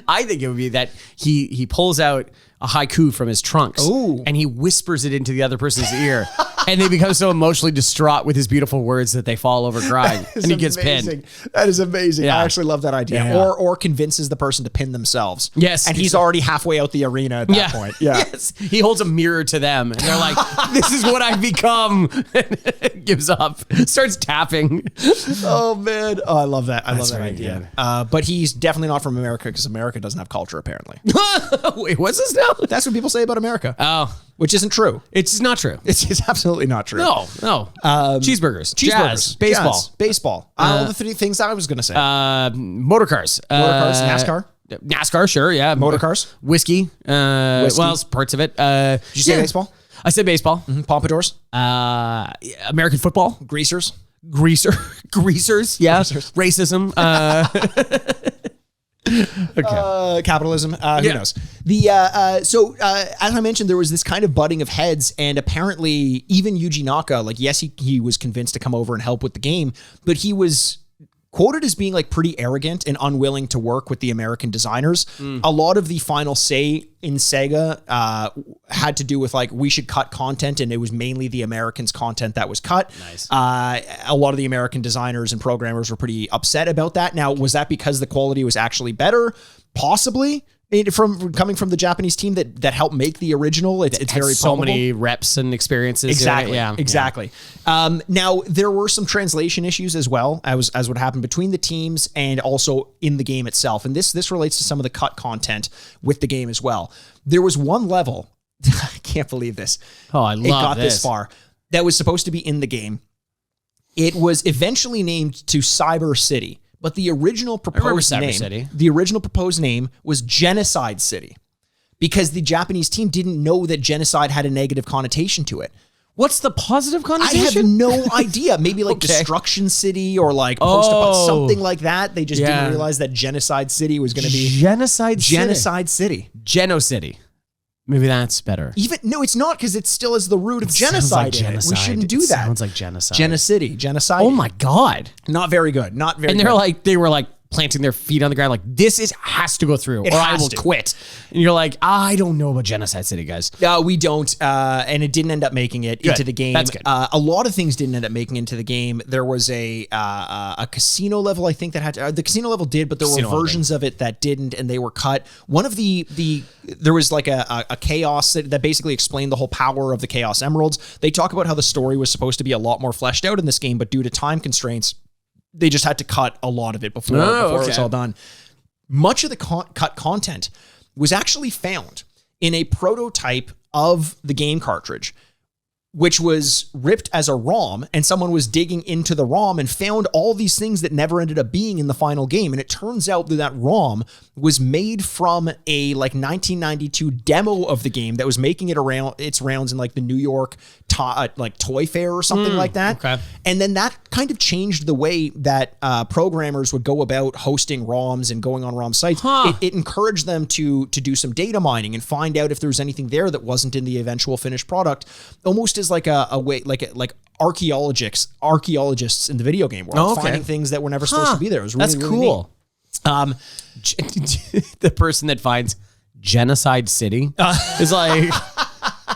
I think it would be that he pulls out a haiku from his trunks. Ooh. And he whispers it into the other person's ear. And they become so emotionally distraught with his beautiful words that they fall over crying. And he gets pinned. That is amazing. Yeah. I actually love that idea. Yeah. Or convinces the person to pin themselves. Yes. And he's already halfway out the arena at that point. Yeah. Yes. He holds a mirror to them and they're like, this is what I've become. Gives up. Starts tapping. Oh, man. Oh, I love that. I love that very idea. But he's definitely not from America because America doesn't have culture, apparently. Wait, what's this now? That's what people say about America. Oh. Which isn't true. It's not true. It's absolutely not true. No. Cheeseburgers. Jazz. Baseball. Jazz, baseball. All the three things I was going to say. Motor cars. NASCAR. NASCAR, sure, yeah. Motor cars. Whiskey. Well, parts of it. Did you say baseball? I said baseball. Pompadours. American football. Greasers. Greasers, yeah. Racism. Okay. Capitalism. Who knows? So as I mentioned, there was this kind of butting of heads, and apparently even Yuji Naka, like, yes, he was convinced to come over and help with the game, but he was quoted as being like pretty arrogant and unwilling to work with the American designers. A lot of the final say in Sega had to do with like, we should cut content, and it was mainly the Americans' content that was cut. Nice. A lot of the American designers and programmers were pretty upset about that. Now, was that because the quality was actually better? Possibly. From coming from the Japanese team that helped make the original, it's very so probable. many reps and experiences. Exactly. Yeah. Exactly. Now there were some translation issues as well as what happened between the teams and also in the game itself. And this relates to some of the cut content with the game as well. There was one level, I can't believe this. Oh, I love it got this. this far, that was supposed to be in the game. It was eventually named to Cyber City. But the original proposed name was Genocide City, because the Japanese team didn't know that genocide had a negative connotation to it. What's the positive connotation? I have no idea. Maybe like Destruction City or like something like that. They just didn't realize that Genocide City was going to be Genocide City. Genocity. Maybe that's better. No, it's not, because it still is the root of genocide. We shouldn't do that. Sounds like genocide. Genocide. Oh my God. Not very good. Not very. And good. they were like planting their feet on the ground, like, this has to go through, or I will quit. And you're like, I don't know about Genocide City, guys. We don't, and it didn't end up making it into the game. That's good. A lot of things didn't end up making it into the game. There was a casino level, I think, that had to, the casino level did, but there were versions of it that didn't, and they were cut. One of there was like a chaos that basically explained the whole power of the Chaos Emeralds. They talk about how the story was supposed to be a lot more fleshed out in this game, but due to time constraints, they just had to cut a lot of it before it was all done. Much of the cut content was actually found in a prototype of the game cartridge, which was ripped as a ROM, and someone was digging into the ROM and found all these things that never ended up being in the final game. And it turns out that ROM was made from a like 1992 demo of the game that was making its rounds in like the New York toy fair or something like that. Okay. And then that kind of changed the way that programmers would go about hosting ROMs and going on ROM sites. It encouraged them to do some data mining and find out if there was anything there that wasn't in the eventual finished product, almost as like a way, like archaeologists in the video game world, finding things that were never supposed to be there. It was really, That's really cool. The person that finds Genocide City is like,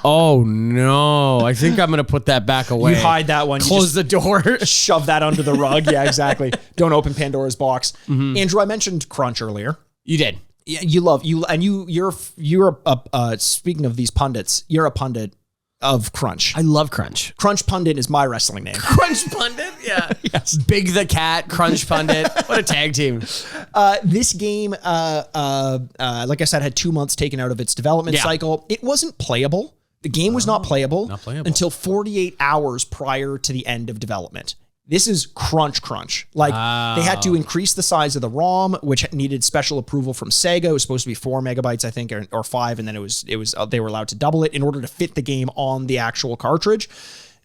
oh no, I think I'm going to put that back away. You hide that one. Close the door. Shove that under the rug. Yeah, exactly. Don't open Pandora's box. Andrew, I mentioned Crunch earlier. You did. Yeah, you're speaking of these pundits, you're a pundit of Crunch. I love Crunch. Crunch Pundit is my wrestling name. Crunch Pundit? Yeah. Yes. Big the Cat, Crunch Pundit. What a tag team. This game, like I said, had 2 months taken out of its development cycle. It wasn't playable. The game was not playable until 48 hours prior to the end of development. This is crunch. Like, they had to increase the size of the ROM, which needed special approval from Sega. It was supposed to be 4 megabytes, I think, or 5, and then it was they were allowed to double it in order to fit the game on the actual cartridge.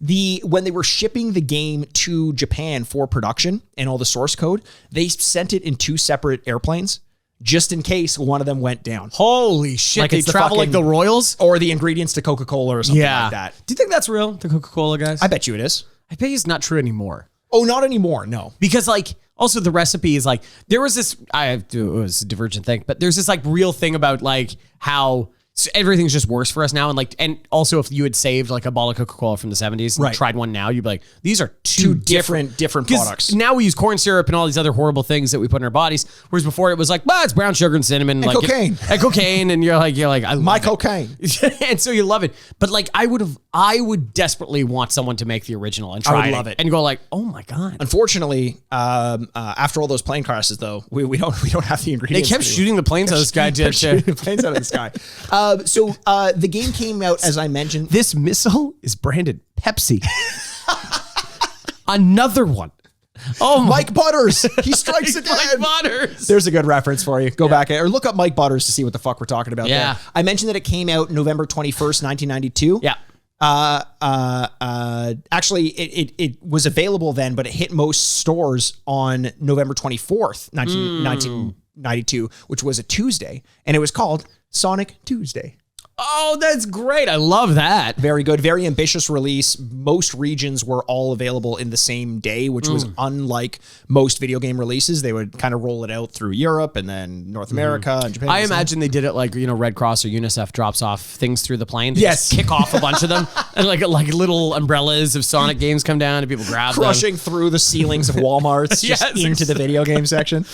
When they were shipping the game to Japan for production and all the source code, they sent it in 2 separate airplanes, just in case one of them went down. Holy shit. Like, they travel like the Royals? Or the ingredients to Coca-Cola or something like that. Do you think that's real, the Coca-Cola guys? I bet you it is. I bet it's not true anymore. Oh, not anymore, no. Because, like, also the recipe is like, there was this, it was a divergent thing, but there's this like real thing about like how So everything's just worse for us now. And also if you had saved like a bottle of Coca-Cola from the 70s and tried one now, you'd be like, these are two different products. Now we use corn syrup and all these other horrible things that we put in our bodies. Whereas before it was like, it's brown sugar and cinnamon. And cocaine. And cocaine. And you're like, I love my it. cocaine. And so you love it. But like I would desperately want someone to make the original and try love it. And go like, oh my God. Unfortunately, after all those plane crashes though, we don't have the ingredients. They kept shooting the planes out of this guy. The planes out of the sky. So the game came out, as I mentioned. This missile is branded Pepsi. Another one. Oh, Mike Butters. He strikes again. Mike Butters. There's a good reference for you. Go back or look up Mike Butters to see what the fuck we're talking about there. I mentioned that it came out November 21st, 1992. Yeah. Actually, it was available then, but it hit most stores on November 24th, 1992, which was a Tuesday, and it was called Sonic Tuesday. Oh, that's great. I love that. Very good. Very ambitious release. Most regions were all available in the same day, which was unlike most video game releases. They would kind of roll it out through Europe and then North America and Japan. I imagine they did it like, Red Cross or UNICEF drops off things through the plane. They just kick off a bunch of them and like little umbrellas of Sonic games come down and people grab Crushing through the ceilings of Walmarts just into the video game section.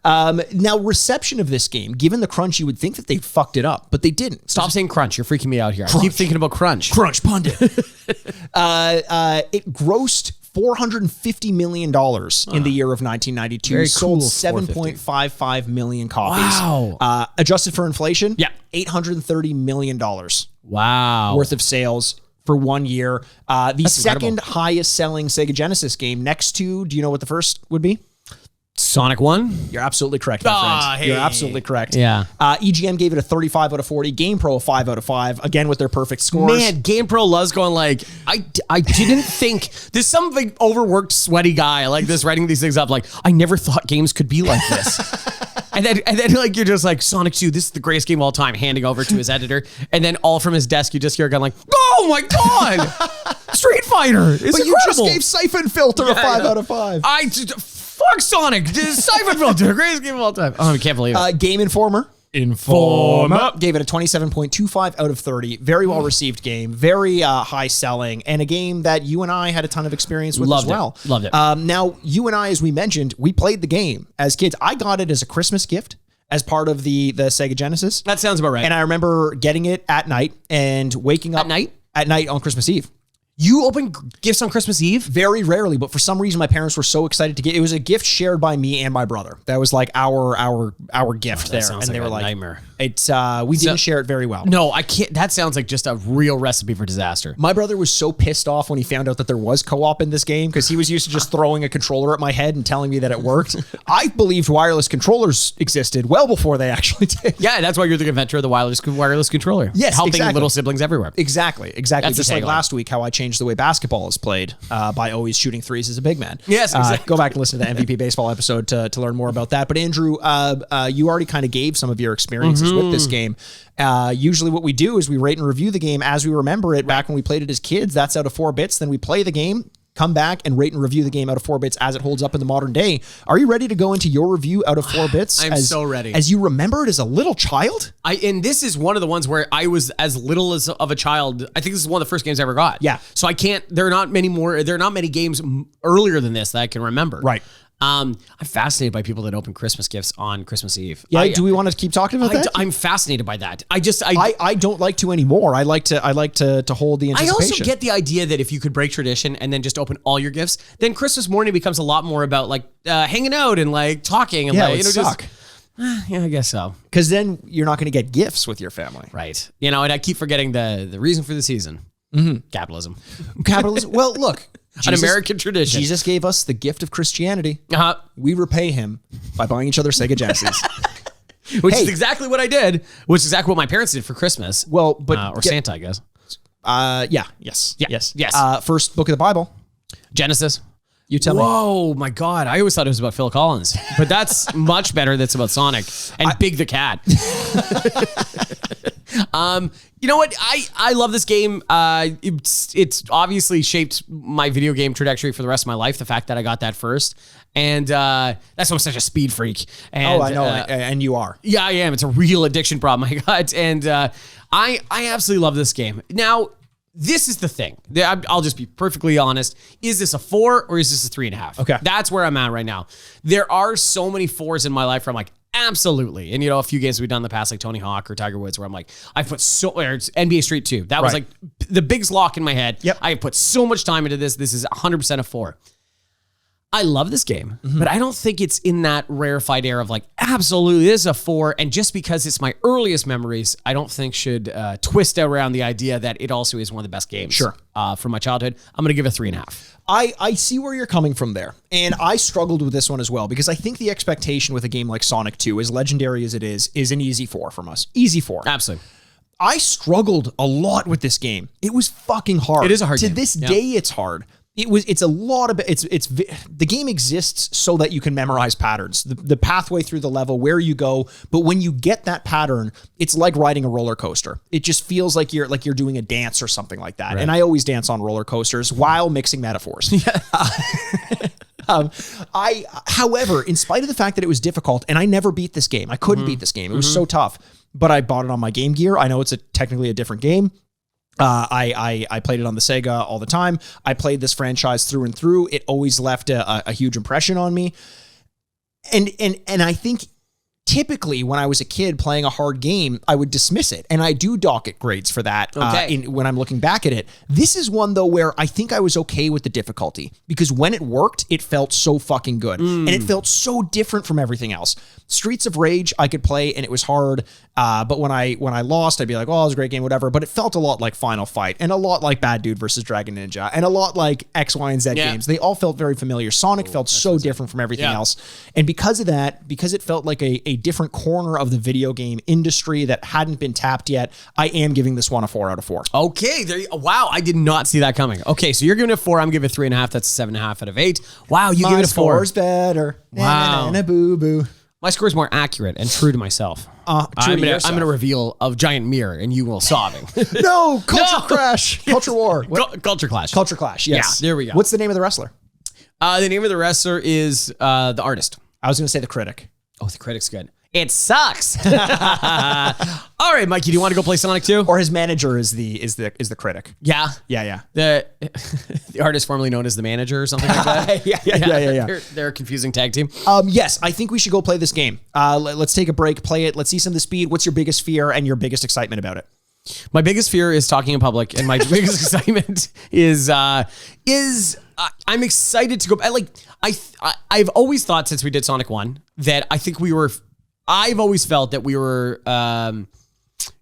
Now, reception of this game, given the crunch, you would think that they fucked it up, but they didn't. Stop saying crunch. You're freaking me out here. I keep thinking about crunch. Crunch pundit. It grossed $450 million in the year of 1992. Very sold cool, 7.55 million copies. Wow. Adjusted for inflation, $830 million wow. worth of sales for 1 year. That's second incredible. Highest selling Sega Genesis game next to, do you know what the first would be? Sonic 1? You're absolutely correct, my friend. Hey. You're absolutely correct. Yeah. EGM gave it a 35 out of 40. GamePro a 5 out of 5. Again, with their perfect scores. Man, GamePro loves going like, I didn't think, there's some big overworked sweaty guy like this writing these things up like, I never thought games could be like this. And then like you're just like, Sonic 2, this is the greatest game of all time, handing over to his editor. And then all from his desk, you just hear a guy like, oh my God, Street Fighter. It's but incredible. You just gave Siphon Filter a 5 out of 5. Fuck Sonic. Siphon Filter, greatest game of all time. Oh, I can't believe it. Game Informer gave it a 27.25 out of 30. Very well received game. Very high selling. And a game that you and I had a ton of experience with as well. Loved it. Now, you and I, as we mentioned, we played the game as kids. I got it as a Christmas gift as part of the Sega Genesis. That sounds about right. And I remember getting it at night and waking up. At night on Christmas Eve. You open gifts on Christmas Eve? Very rarely, but for some reason my parents were so excited to get it. Was a gift shared by me and my brother. That was like our gift there. And they were like, nightmare. It's we didn't share it very well. No, I can't. That sounds like just a real recipe for disaster. My brother was so pissed off when he found out that there was co-op in this game because he was used to just throwing a controller at my head and telling me that it worked. I believed wireless controllers existed well before they actually did. Yeah, that's why you're the inventor of the wireless controller. Yes, helping little siblings everywhere. Exactly. That's just like last week, how I changed the way basketball is played by always shooting threes as a big man. Yes, exactly. Go back and listen to the MVP baseball episode to learn more about that. But Andrew, you already kind of gave some of your experiences with this game. Usually what we do is we rate and review the game as we remember it back when we played it as kids. That's out of 4 bits. Then we play the game, come back and rate and review the game out of 4 bits as it holds up in the modern day. Are you ready to go into your review out of 4 bits? I'm so ready. As you remember it as a little child? And this is one of the ones where I was as little as of a child. I think this is one of the first games I ever got. Yeah. So I can't, there are not many games earlier than this that I can remember. Right. I'm fascinated by people that open Christmas gifts on Christmas Eve. Yeah, do we want to keep talking about that? I'm fascinated by that. I don't like to anymore. I like to hold the anticipation. I also get the idea that if you could break tradition and then just open all your gifts, then Christmas morning becomes a lot more about like hanging out and like talking and yeah, like, it would suck. Yeah, I guess so. Because then you're not going to get gifts with your family, right? And I keep forgetting the reason for the season. Mm-hmm. Capitalism. Well, look. An American tradition. Jesus gave us the gift of Christianity. Uh-huh. We repay him by buying each other Sega Genesis. Which is exactly what I did. Which is exactly what my parents did for Christmas. Well, but or Santa, I guess. Yes. First book of the Bible. Genesis. You tell me. Whoa, my God. I always thought it was about Phil Collins. But that's much better. That's about Sonic and Big the Cat. You know what? I love this game. It's obviously shaped my video game trajectory for the rest of my life. The fact that I got that first. And that's why I'm such a speed freak. And, I know. And you are. Yeah, I am. It's a real addiction problem I got. And I absolutely love this game. Now, this is the thing. I'll just be perfectly honest. Is this a 4 or is this a 3.5? Okay. That's where I'm at right now. There are so many 4s in my life where I'm like, absolutely. And, a few games we've done in the past, like Tony Hawk or Tiger Woods, where I'm like, I put or it's NBA Street 2. That was like the biggest lock in my head. Yep. I put so much time into this. This is 100% a 4. I love this game, but I don't think it's in that rarefied air of like, absolutely, this is a 4. And just because it's my earliest memories, I don't think should twist around the idea that it also is one of the best games from my childhood. I'm going to give it a 3.5. I see where you're coming from there. And I struggled with this one as well, because I think the expectation with a game like Sonic 2, as legendary as it is an easy 4 from us. Easy 4. Absolutely. I struggled a lot with this game. It was fucking hard. It is a hard game. To this day, it's hard. It's a lot of the game exists so that you can memorize patterns, the pathway through the level, where you go. But when you get that pattern, it's like riding a roller coaster. It just feels like you're doing a dance or something like that. Right. And I always dance on roller coasters while mixing metaphors. However, in spite of the fact that it was difficult, and I never beat this game, I couldn't beat this game. It was so tough, but I bought it on my Game Gear. I know it's technically a different game. I played it on the Sega all the time. I played this franchise through and through. It always left a huge impression on me. And I think typically when I was a kid playing a hard game, I would dismiss it. And I do dock it grades for that when I'm looking back at it. This is one, though, where I think I was okay with the difficulty, because when it worked, it felt so fucking good. And it felt so different from everything else. Streets of Rage, I could play, and it was hard. But when I lost, I'd be like, oh, it was a great game, whatever. But it felt a lot like Final Fight, and a lot like Bad Dude versus Dragon Ninja, and a lot like X, Y, and Z games. They all felt very familiar. Sonic felt so different from everything else. And because of that, because it felt like a different corner of the video game industry that hadn't been tapped yet, I am giving this one a 4 out of 4. Okay. Wow. I did not see that coming. Okay. So you're giving it a 4. I'm giving it 3.5. That's a 7.5 out of 8. Wow. You give it a 4. Score's better. Wow. Boo boo. My score is more accurate and true to myself. I'm going to reveal a giant mirror and you will sobbing. No, culture crash. Culture war. Culture clash. Culture clash, yes. Yeah, there we go. What's the name of the wrestler? The name of the wrestler is the artist. I was going to say the critic. Oh, the critic's good. It sucks. All right, Mikey, do you want to go play Sonic 2? Or his manager is the critic. Yeah. Yeah. The artist formerly known as the manager or something like that. Yeah. They're a confusing tag team. Yes, I think we should go play this game. Let's take a break, play it. Let's see some of the speed. What's your biggest fear and your biggest excitement about it? My biggest fear is talking in public, and my biggest excitement is I'm excited to go. I've always thought since we did Sonic 1 that I've always felt that we were,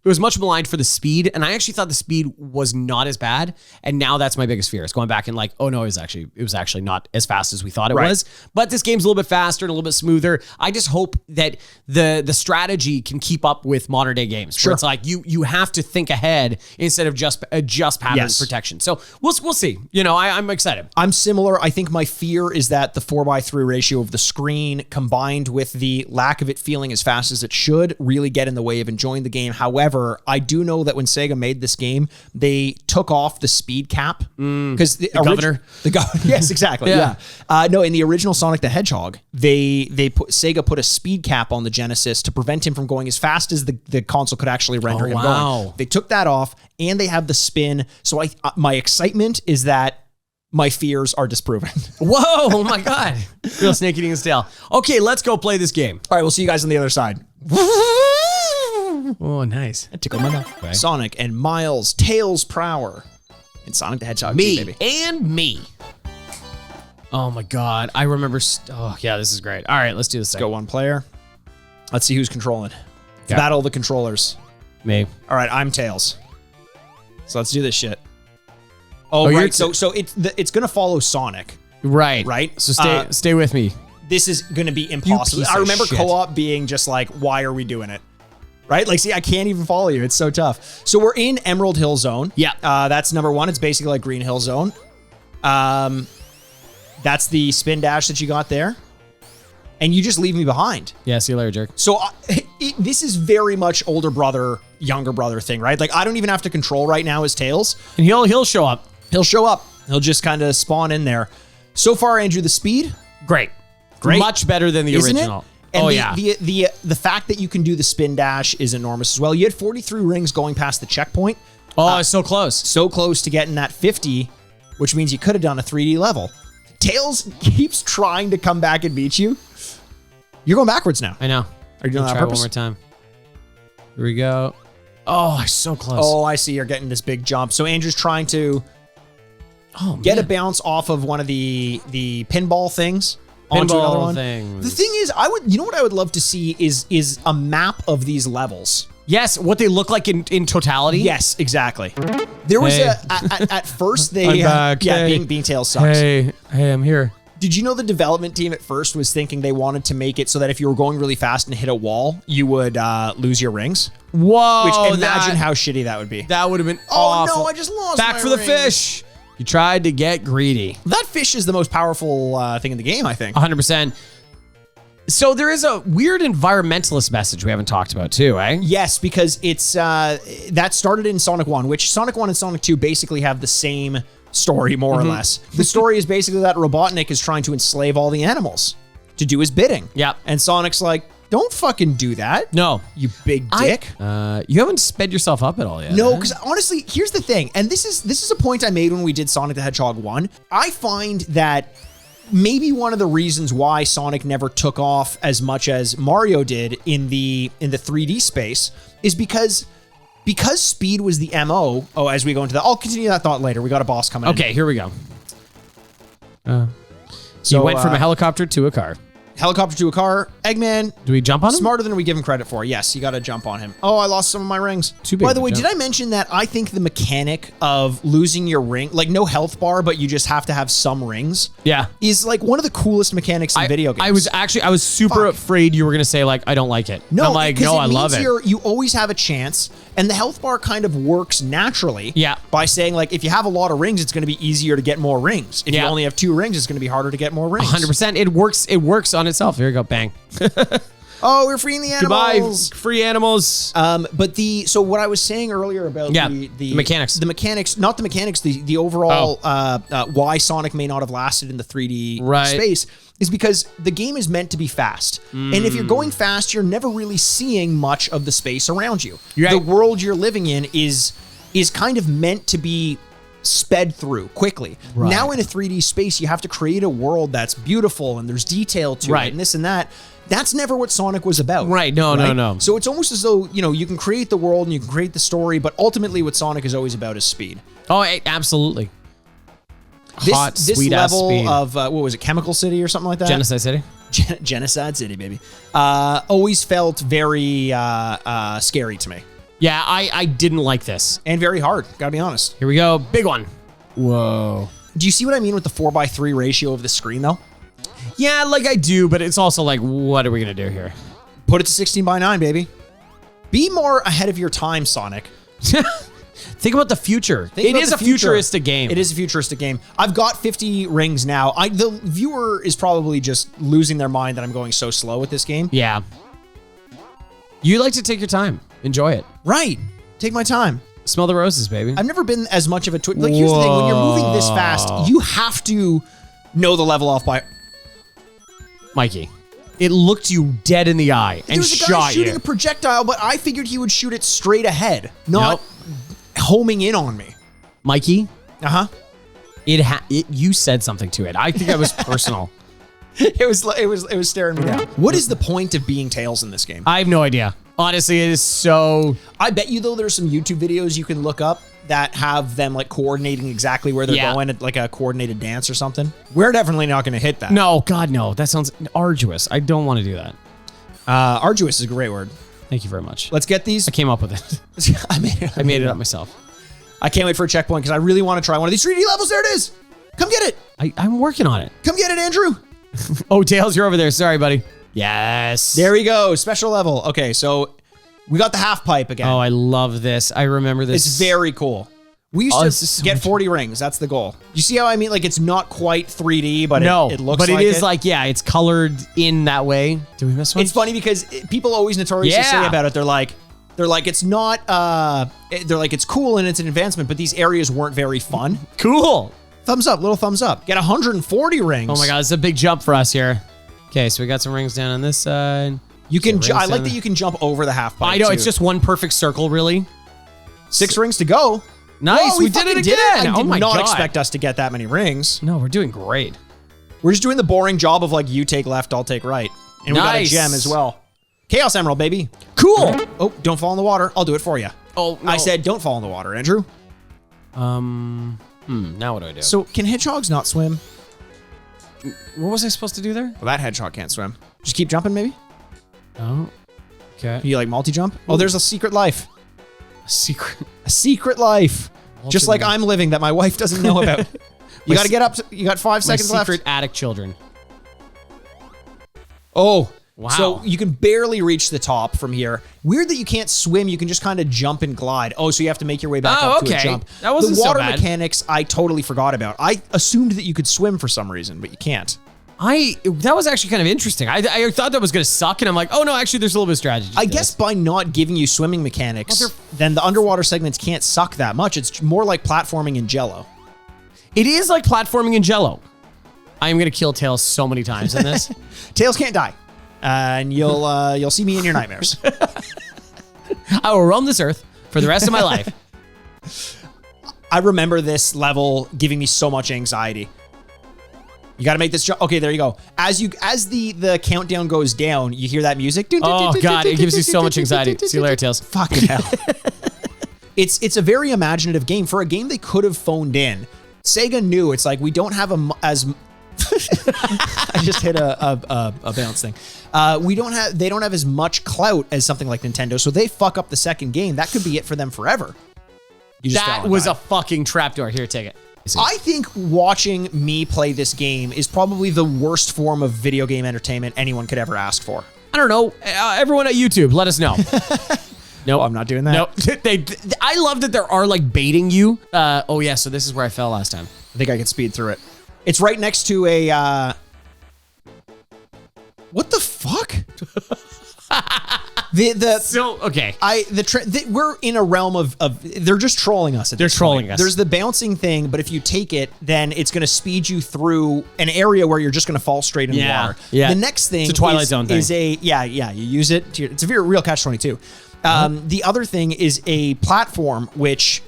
it was much maligned for the speed. And I actually thought the speed was not as bad. And now that's my biggest fear. It's going back and like, oh no, it was actually not as fast as we thought it was. But this game's a little bit faster and a little bit smoother. I just hope that the strategy can keep up with modern day games. Sure. Where it's like you have to think ahead instead of just pattern protection. So we'll see. I'm excited. I'm similar. I think my fear is that the 4:3 ratio of the screen combined with the lack of it feeling as fast as it should really get in the way of enjoying the game. However, I do know that when Sega made this game, they took off the speed cap because the governor. Yes, exactly. Yeah. No, in the original Sonic the Hedgehog, Sega put a speed cap on the Genesis to prevent him from going as fast as the console could actually render him going. They took that off, and they have the spin. So my excitement is that my fears are disproven. Whoa! Oh my God! Real snake eating his tail. Okay, let's go play this game. All right, we'll see you guys on the other side. Oh, nice. That tickled my mouth. Okay. Sonic and Miles, Tails, Prower, and Sonic the Hedgehog. Me and me. Oh my God! I remember. Oh yeah, this is great. All right, let's do this. Let's go one player. Let's see who's controlling. Yeah. Battle of the controllers. Me. All right, I'm Tails. So let's do this shit. Oh right. So it's gonna follow Sonic. Right. So stay with me. This is gonna be impossible. I remember co-op being just like, why are we doing it? Right? Like, see, I can't even follow you. It's so tough. So we're in Emerald Hill Zone. Yeah. That's number 1. It's basically like Green Hill Zone. That's the spin dash that you got there. and you just leave me behind. Yeah, see you later, jerk. So this is very much older brother, younger brother thing, right? Like I don't even have to control right now as Tails. And he'll show up. He'll show up. He'll just kind of spawn in there. So far, Andrew, the speed? Great. Great. Much better than the Isn't original. It? And yeah. The fact that you can do the spin dash is enormous as well. You had 43 rings going past the checkpoint. Oh, so close. So close to getting that 50, which means you could have done a 3D level. Tails keeps trying to come back and beat you. You're going backwards now. I know. Are you doing that on try purpose? one more time. Here we go. Oh, so close. Oh, I see. You're getting this big jump. So Andrew's trying to get a bounce off of one of the pinball things onto another one. Things. The thing is, you know what I would love to see is a map of these levels. Yes, what they look like in totality. Yes, exactly. There was at first they I'm back. being Tails sucks. Hey, I'm here. Did you know the development team at first was thinking they wanted to make it so that if you were going really fast and hit a wall, you would lose your rings? Whoa! Which imagine how shitty that would be. That would have been Oh awful. no! I just lost. Back my for the ring. fish. You tried to get greedy. That fish is the most powerful thing in the game, I think. 100%. So there is a weird environmentalist message we haven't talked about too, eh? Yes, because it's that started in Sonic 1, which Sonic 1 and Sonic 2 basically have the same story, more or less. The story is basically that Robotnik is trying to enslave all the animals to do his bidding. Yep. And Sonic's like, don't fucking do that. No. You big dick. You haven't sped yourself up at all yet. No, eh? because honestly, here's the thing, and this is a point I made when we did Sonic the Hedgehog 1. I find that maybe one of the reasons why Sonic never took off as much as Mario did in the 3D space is because speed was the MO. Oh, as we go into that, I'll continue that thought later. We got a boss coming in. Okay, here we go. So you went from a helicopter to a car. Helicopter to a car. Eggman. Do we jump on him? Smarter than we give him credit for. Yes, you got to jump on him. Oh, I lost some of my rings. Too big By the of a way, jump. did I mention that I think the mechanic of losing your ring, like no health bar, but you just have to have some rings, Yeah. is like one of the coolest mechanics in video games. I was super afraid you were going to say like, I don't like it. No, I'm like, because no, I love it. You always have a chance, and the health bar kind of works naturally. Yeah. By saying like, if you have a lot of rings, it's going to be easier to get more rings. If you only have 2 rings, it's going to be harder to get more rings. 100%. It works on itself. Here you go. Bang. Oh, we're freeing the animals. Goodbye, free animals. So what I was saying earlier about the mechanics. Not the mechanics, the overall why Sonic may not have lasted in the 3D space is because the game is meant to be fast. And if you're going fast, you're never really seeing much of the space around you. Right. The world you're living in is kind of meant to be sped through quickly. Right. Now in a 3D space, you have to create a world that's beautiful and there's detail to it and this and that. That's never what Sonic was about. Right. No. So it's almost as though, you can create the world and you can create the story, but ultimately what Sonic is always about is speed. Oh, absolutely. This level speed. of, what was it, Chemical City or something like that? Genocide City? Genocide City, baby. Always felt very scary to me. Yeah, I didn't like this. And very hard, gotta be honest. Here we go. Big one. Whoa. Do you see what I mean with the 4:3 ratio of the screen, though? Yeah, like I do, but it's also like, what are we going to do here? Put it to 16:9, baby. Be more ahead of your time, Sonic. Think about the future. It is a futuristic game. It is a futuristic game. I've got 50 rings now. The viewer is probably just losing their mind that I'm going so slow with this game. Yeah. You like to take your time. Enjoy it. Right. Take my time. Smell the roses, baby. I've never been as much of a like, here's the thing. When you're moving this fast, you have to know the level off by... Mikey, it looked you dead in the eye and There's a guy shot shooting you. a projectile, but I figured he would shoot it straight ahead, not homing in on me. Mikey, Uh-huh. you said something to it. I think that was personal. It was staring me down. What is the point of being Tails in this game? I have no idea. Honestly, it is so... I bet you, though, there's some YouTube videos you can look up that have them, like, coordinating exactly where they're going, like a coordinated dance or something. We're definitely not going to hit that. No, God, no. That sounds arduous. I don't want to do that. Arduous is a great word. Thank you very much. Let's get these. I came up with it. I made it up myself. I can't wait for a checkpoint because I really want to try one of these 3D levels. There it is. Come get it. I'm working on it. Come get it, Andrew. Oh, Tails, you're over there. Sorry, buddy. Yes. There we go. Special level. Okay, so we got the half pipe again. Oh, I love this. I remember this. It's very cool. We used to so get 40 rings. That's the goal. You see how I mean? Like, it's not quite 3D, but it looks like it. But it is like, yeah, it's colored in that way. Did we miss one? It's funny because people always notoriously say about it, they're like, it's not, they're like, it's cool and it's an advancement, but these areas weren't very fun. Cool. Thumbs up, little thumbs up. Get 140 rings. Oh my God, it's a big jump for us here. Okay, so we got some rings down on this side. You can, I like that you can jump over the half pipe. I know, it's just one perfect circle, really. 6 rings to go. Nice, Whoa, we did it again. I did my not God. expect us to get that many rings. No, we're doing great. We're just doing the boring job of like, you take left, I'll take right. And we got a gem as well. Chaos Emerald, baby. Cool. Oh, don't fall in the water. I'll do it for you. Oh, no. I said don't fall in the water, Andrew. Now what do I do? So, can hedgehogs not swim? What was I supposed to do there? Well, that hedgehog can't swim. Just keep jumping, maybe? Oh, okay. You like multi-jump? Oh, there's a secret life. A secret. A secret life. Just like I'm living that my wife doesn't know about. You got to get up. You got 5 seconds left. Secret attic children. Oh, wow. So you can barely reach the top from here. Weird that you can't swim. You can just kind of jump and glide. Oh, so you have to make your way back up to a jump. That wasn't the water so bad. mechanics I totally forgot about. I assumed that you could swim for some reason, but you can't. That was actually kind of interesting. I thought that was going to suck, and I'm like, oh no, actually there's a little bit of strategy. I guess by not giving you swimming mechanics, then the underwater segments can't suck that much. It's more like platforming in Jello. It is like platforming in Jello. I am going to kill Tails so many times in this. Tails can't die. And you'll see me in your nightmares. I will roam this earth for the rest of my life. I remember this level giving me so much anxiety. You got to make this jump. Okay, there you go. As the countdown goes down, you hear that music. Oh God, it gives you so much anxiety. See you later, Tails. Fucking hell. It's a very imaginative game. For a game they could have phoned in, Sega knew it's like we don't have as I just hit a bounce thing. They don't have as much clout as something like Nintendo, so they fuck up the second game. That could be it for them forever. That was a fucking trapdoor. Here, take it. I think watching me play this game is probably the worst form of video game entertainment anyone could ever ask for. I don't know. Everyone at YouTube, let us know. No, I'm not doing that. Nope. I love that there are like baiting you. Oh yeah, so this is where I fell last time. I think I can speed through it. It's right next to a, what the fuck? We're in a realm of they're just trolling us. They're trolling us. There's the bouncing thing, but if you take it, then it's going to speed you through an area where you're just going to fall straight in the water. Yeah. The next thing it's a Twilight Zone thing. You use it. It's a very real catch-22. The other thing is a platform which,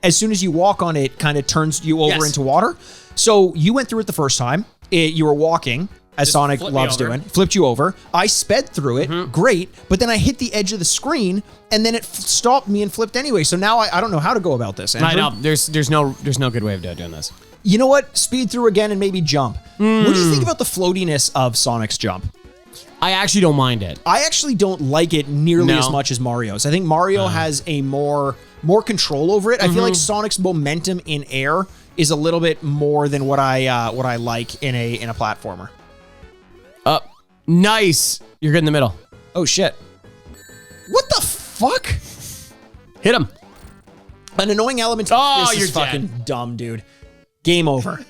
as soon as you walk on it, kind of turns you over into water. So you went through it the first time. You were walking, as Sonic loves doing, flipped you over. I sped through it, great, but then I hit the edge of the screen, and then it stopped me and flipped anyway. So now I don't know how to go about this, Andrew. I know, there's no good way of doing this. You know what? Speed through again and maybe jump. What do you think about the floatiness of Sonic's jump? I actually don't mind it. I actually don't like it nearly as much as Mario's. I think Mario has a more control over it. I feel like Sonic's momentum in air is a little bit more than what I like in a platformer. Nice. You're good in the middle. Oh shit. What the fuck? Hit him. An annoying element. Oh, this is fucking dumb, dude. Game over.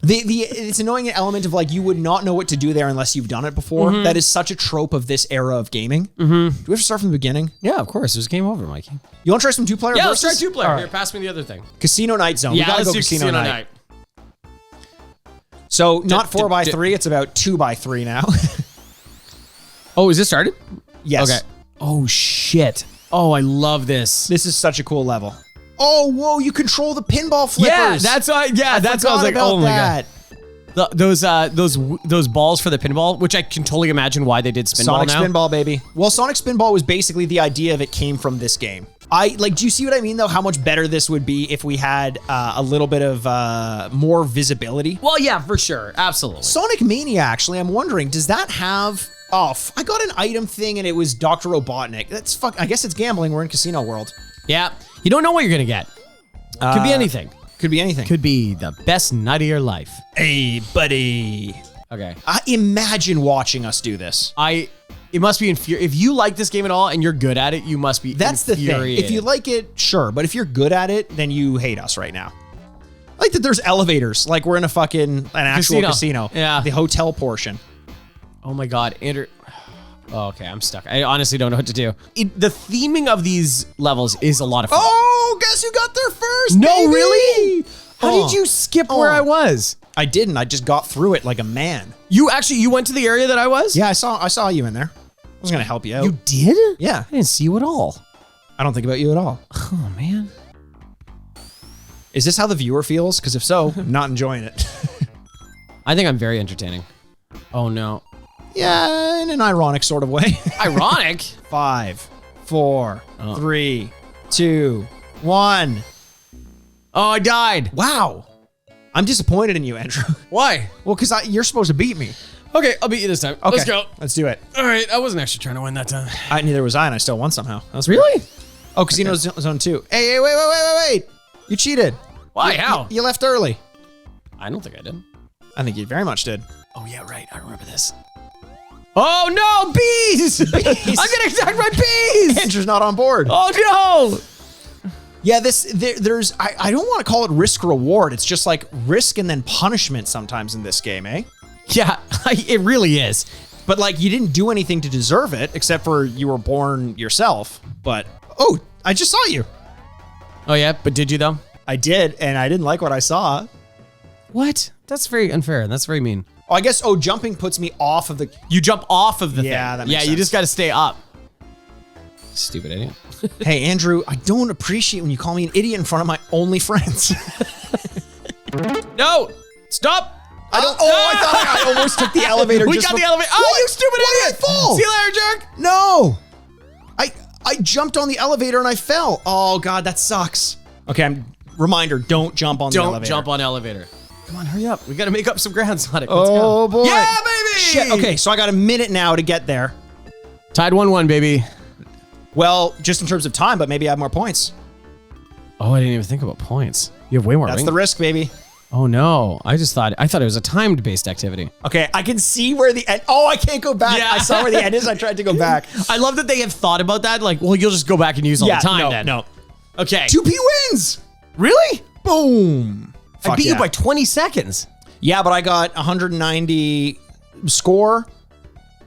It's annoying element of like you would not know what to do there unless you've done it before. That is such a trope of this era of gaming. Do we have to start from the beginning? Yeah, of course. It was game over, Mikey. You want to try some two-player? Yeah, versus? let's try two-player. Right. Here, pass me the other thing. Casino Night Zone. Yeah, we gotta let's go do Casino Night. So not 4x3, it's about 2x3 now. Oh, is this started? Yes. Okay. Oh shit. Oh, I love this. This is such a cool level. Oh, whoa! You control the pinball flippers. Yeah, that's why. Yeah, that's what I was like. Oh my god. Those balls for the pinball, which I can totally imagine why they did spinball Sonic now. Spinball, baby. Well, Sonic Spinball was basically the idea of it came from this game. Do you see what I mean, though? How much better this would be if we had a little bit of more visibility? Well, yeah, for sure. Absolutely. Sonic Mania, actually, I'm wondering, does that have... Oh, I got an item thing and it was Dr. Robotnik. That's I guess it's gambling. We're in Casino World. Yeah. You don't know what you're going to get. Could be anything. Could be anything. Could be the best night of your life. Hey, buddy. Okay. Imagine watching us do this. It must be infuriating. If you like this game at all and you're good at it, you must be That's the thing. If you like it, sure. But if you're good at it, then you hate us right now. I like that there's elevators. Like we're in an actual casino. Yeah. The hotel portion. Oh my God, Andrew. Oh, okay, I'm stuck. I honestly don't know what to do. The theming of these levels is a lot of fun. Oh, guess who got there first? No, baby? really? How did you skip where I was? I didn't. I just got through it like a man. You went to the area that I was? Yeah, I saw you in there. I was gonna help you out. You did? Yeah. I didn't see you at all. I don't think about you at all. Oh, man. Is this how the viewer feels? Because if so, I'm not enjoying it. I think I'm very entertaining. Oh, no. Yeah, in an ironic sort of way. Ironic? 5, 4, 3, 2, 1. Oh, I died. Wow. I'm disappointed in you, Andrew. Why? Well, because you're supposed to beat me. Okay, I'll beat you this time. Okay, Let's go. Let's do it. All right, I wasn't actually trying to win that time. Neither was I, and I still won somehow. That's Really? Oh, Casino Zone 2. Hey, wait. You cheated. Why? How? You left early. I don't think I did. I think you very much did. Oh, yeah, right. I remember this. Oh, no, bees! I'm getting attacked by bees! Andrew's not on board. Oh, no! Yeah, there's, I don't want to call it risk reward. It's just like risk and then punishment sometimes in this game, eh? Yeah, it really is. But like you didn't do anything to deserve it except for you were born yourself. But, oh, I just saw you. Oh, yeah? But did you, though? I did, and I didn't like what I saw. What? That's very unfair. That's very mean. Oh, I guess, jumping puts me off of the... You jump off of the thing. Yeah, that makes sense. sense. You just got to stay up. Stupid idiot. Hey, Andrew, I don't appreciate when you call me an idiot in front of my only friends. No! Stop! I thought I almost took the elevator. We got the elevator. Oh, you stupid idiot! Did I fall? See you later, jerk! No! I jumped on the elevator and I fell. Oh, God, that sucks. Okay, reminder, don't jump on the elevator. Don't jump on elevator. Come on, hurry up. We got to make up some ground, Sonic. Let's go. Oh, boy. Yeah, baby! Shit, okay, so I got a minute now to get there. Tied 1-1, baby. Well, just in terms of time, but maybe I have more points. Oh, I didn't even think about points. You have way more. That's the risk, baby. Oh no! I thought it was a timed-based activity. Okay, I can see where the end. Oh, I can't go back. Yeah. I saw where the end is. I tried to go back. I love that they have thought about that. Like, well, you'll just go back and use all the time. Then. No. Okay. 2P wins. Really? Boom. I beat you by 20 seconds. Yeah, but I got 190 score,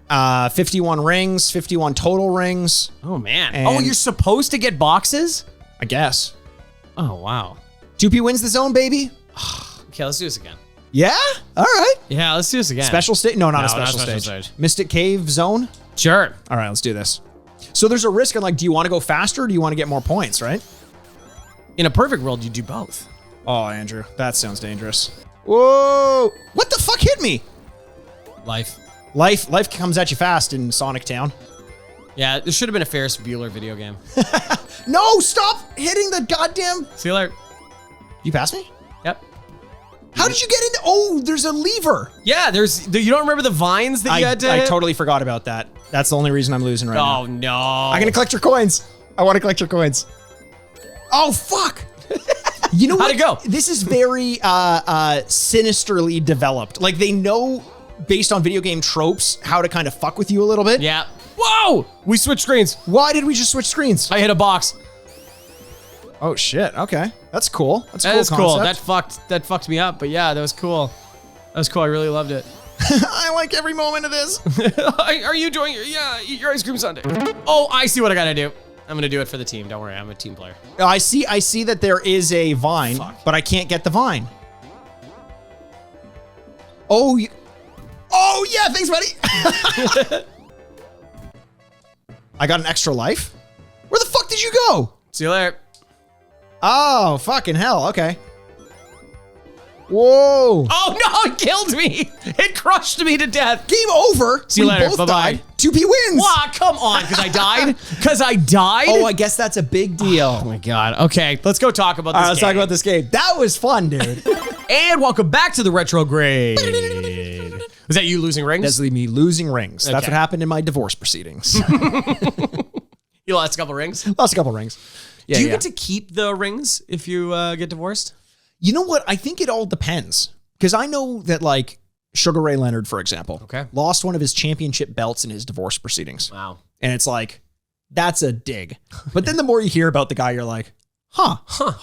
51 rings, 51 total rings. Oh man! You're supposed to get boxes? I guess. Oh wow! 2P wins the zone, baby. Okay, let's do this again. Yeah? All right. Yeah, let's do this again. Special stage? No, not a special stage. Mystic Cave zone? Sure. All right, let's do this. So there's a risk on like, do you want to go faster or do you want to get more points, right? In a perfect world, you do both. Oh, Andrew, that sounds dangerous. Whoa! What the fuck hit me? Life. Life comes at you fast in Sonic Town. Yeah, this should have been a Ferris Bueller video game. No, stop hitting the goddamn... See you later. You passed me? Yep. How did you get into... Oh, there's a lever. Yeah, you don't remember the vines that you had to I hit? totally forgot about that. That's the only reason I'm losing right now. Oh, no. I'm going to collect your coins. I want to collect your coins. Oh, fuck. You know what? How'd it go? This is very sinisterly developed. Like, they know, based on video game tropes, how to kind of fuck with you a little bit. Yeah. Whoa! We switched screens. Why did we just switch screens? I hit a box. Oh, shit. Okay. That's cool. That's a That cool is concept. cool. That fucked me up, but yeah, that was cool. That was cool. I really loved it. I like every moment of this. Are you doing eat your ice cream sundae? Oh, I see what I gotta do. I'm gonna do it for the team. Don't worry, I'm a team player. I see that there is a vine, but I can't get the vine. Oh, yeah, thanks, buddy. I got an extra life? Where the fuck did you go? See you later. Oh, fucking hell. Okay. Whoa. Oh, no, it killed me. It crushed me to death. Game over. See you later. Both Bye-bye. died. 2P wins. Wow, come on, because I died? Because I died? Oh, I guess that's a big deal. Oh, my God. Okay, let's go talk about this All right, let's talk about this game. That was fun, dude. And welcome back to the Retrograde. Was that you losing rings? That's me losing rings. That's Okay. what happened in my divorce proceedings. You lost a couple rings? Lost a couple rings. Yeah, Do you get to keep the rings if you get divorced? You know what? I think it all depends. Because I know that, like, Sugar Ray Leonard, for example, lost one of his championship belts in his divorce proceedings. Wow. And it's like, that's a dig. But then the more you hear about the guy, you're like,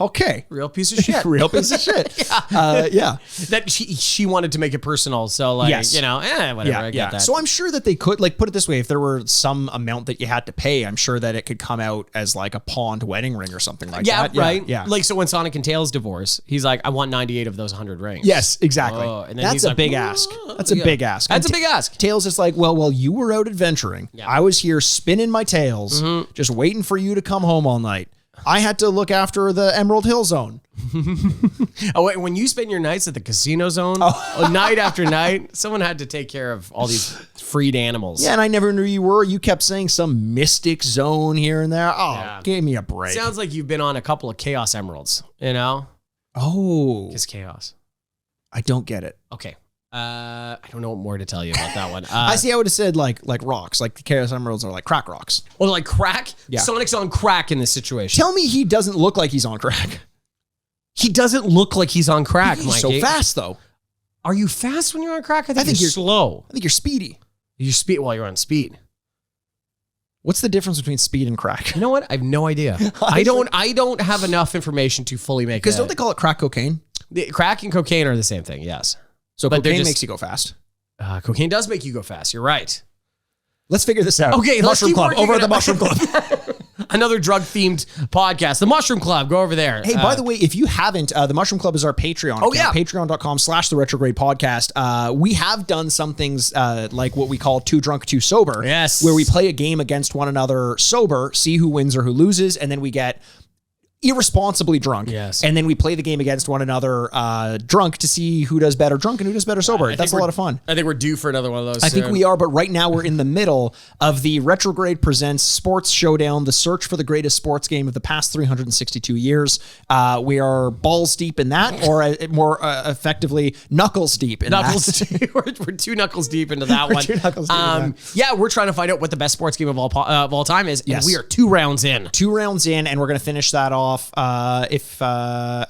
okay. Real piece of shit. Real piece of shit. Yeah. That she wanted to make it personal. So like, Yes. whatever. I get that. So I'm sure that they could, like, put it this way, if there were some amount that you had to pay, I'm sure that it could come out as like a pawned wedding ring or something like that. Right. Yeah. Like, so when Sonic and Tails divorce, he's like, I want 98 of those 100 rings. Yes, exactly. Oh, and then that's he's a like, big ask. That's a big ask. That's a big ask. Tails is like, well, you were out adventuring. Yeah. I was here spinning my tails, just waiting for you to come home all night. I had to look after the Emerald Hill Zone. Oh, wait, when you spend your nights at the casino zone, night after night, someone had to take care of all these freed animals. Yeah, and I never knew you were. You kept saying some mystic zone here and there. Oh, Give me a break. Sounds like you've been on a couple of Chaos Emeralds, Oh. It's Chaos. I don't get it. Okay. I don't know what more to tell you about that one. I see. I would have said like rocks, like the Chaos Emeralds are like crack rocks. Well, like crack? Yeah. Sonic's on crack in this situation. Tell me he doesn't look like he's on crack. He doesn't look like he's on crack, He's Mikey. so fast, though. Are you fast when you're on crack? I think you're slow. I think you're speedy. You speed while you're on speed. What's the difference between speed and crack? You know what? I have no idea. I don't have enough information to fully make. Because don't they call it crack cocaine? Crack and cocaine are the same thing. Yes. So cocaine makes you go fast. Cocaine does make you go fast. You're right. Let's figure this out. Okay, Mushroom Club. Over at the Mushroom Club. Another drug-themed podcast. The Mushroom Club. Go over there. Hey, by the way, if you haven't, the Mushroom Club is our Patreon. Oh, yeah. Patreon.com/the Retrograde Podcast. We have done some things like what we call Too Drunk, Too Sober. Yes. Where we play a game against one another sober, see who wins or who loses, and then we get irresponsibly drunk. Yes. And then we play the game against one another drunk to see who does better drunk and who does better sober. That's a lot of fun. I think we're due for another one of those I think we are, but right now we're in the middle of the Retrograde Presents Sports Showdown, the search for the greatest sports game of the past 362 years. We are balls deep in that, or more effectively, knuckles deep in that. We're 2 knuckles deep into that one. 2 knuckles deep in that. Yeah, we're trying to find out what the best sports game of all time is, and we are 2 rounds in. 2 rounds in, and we're going to finish that off.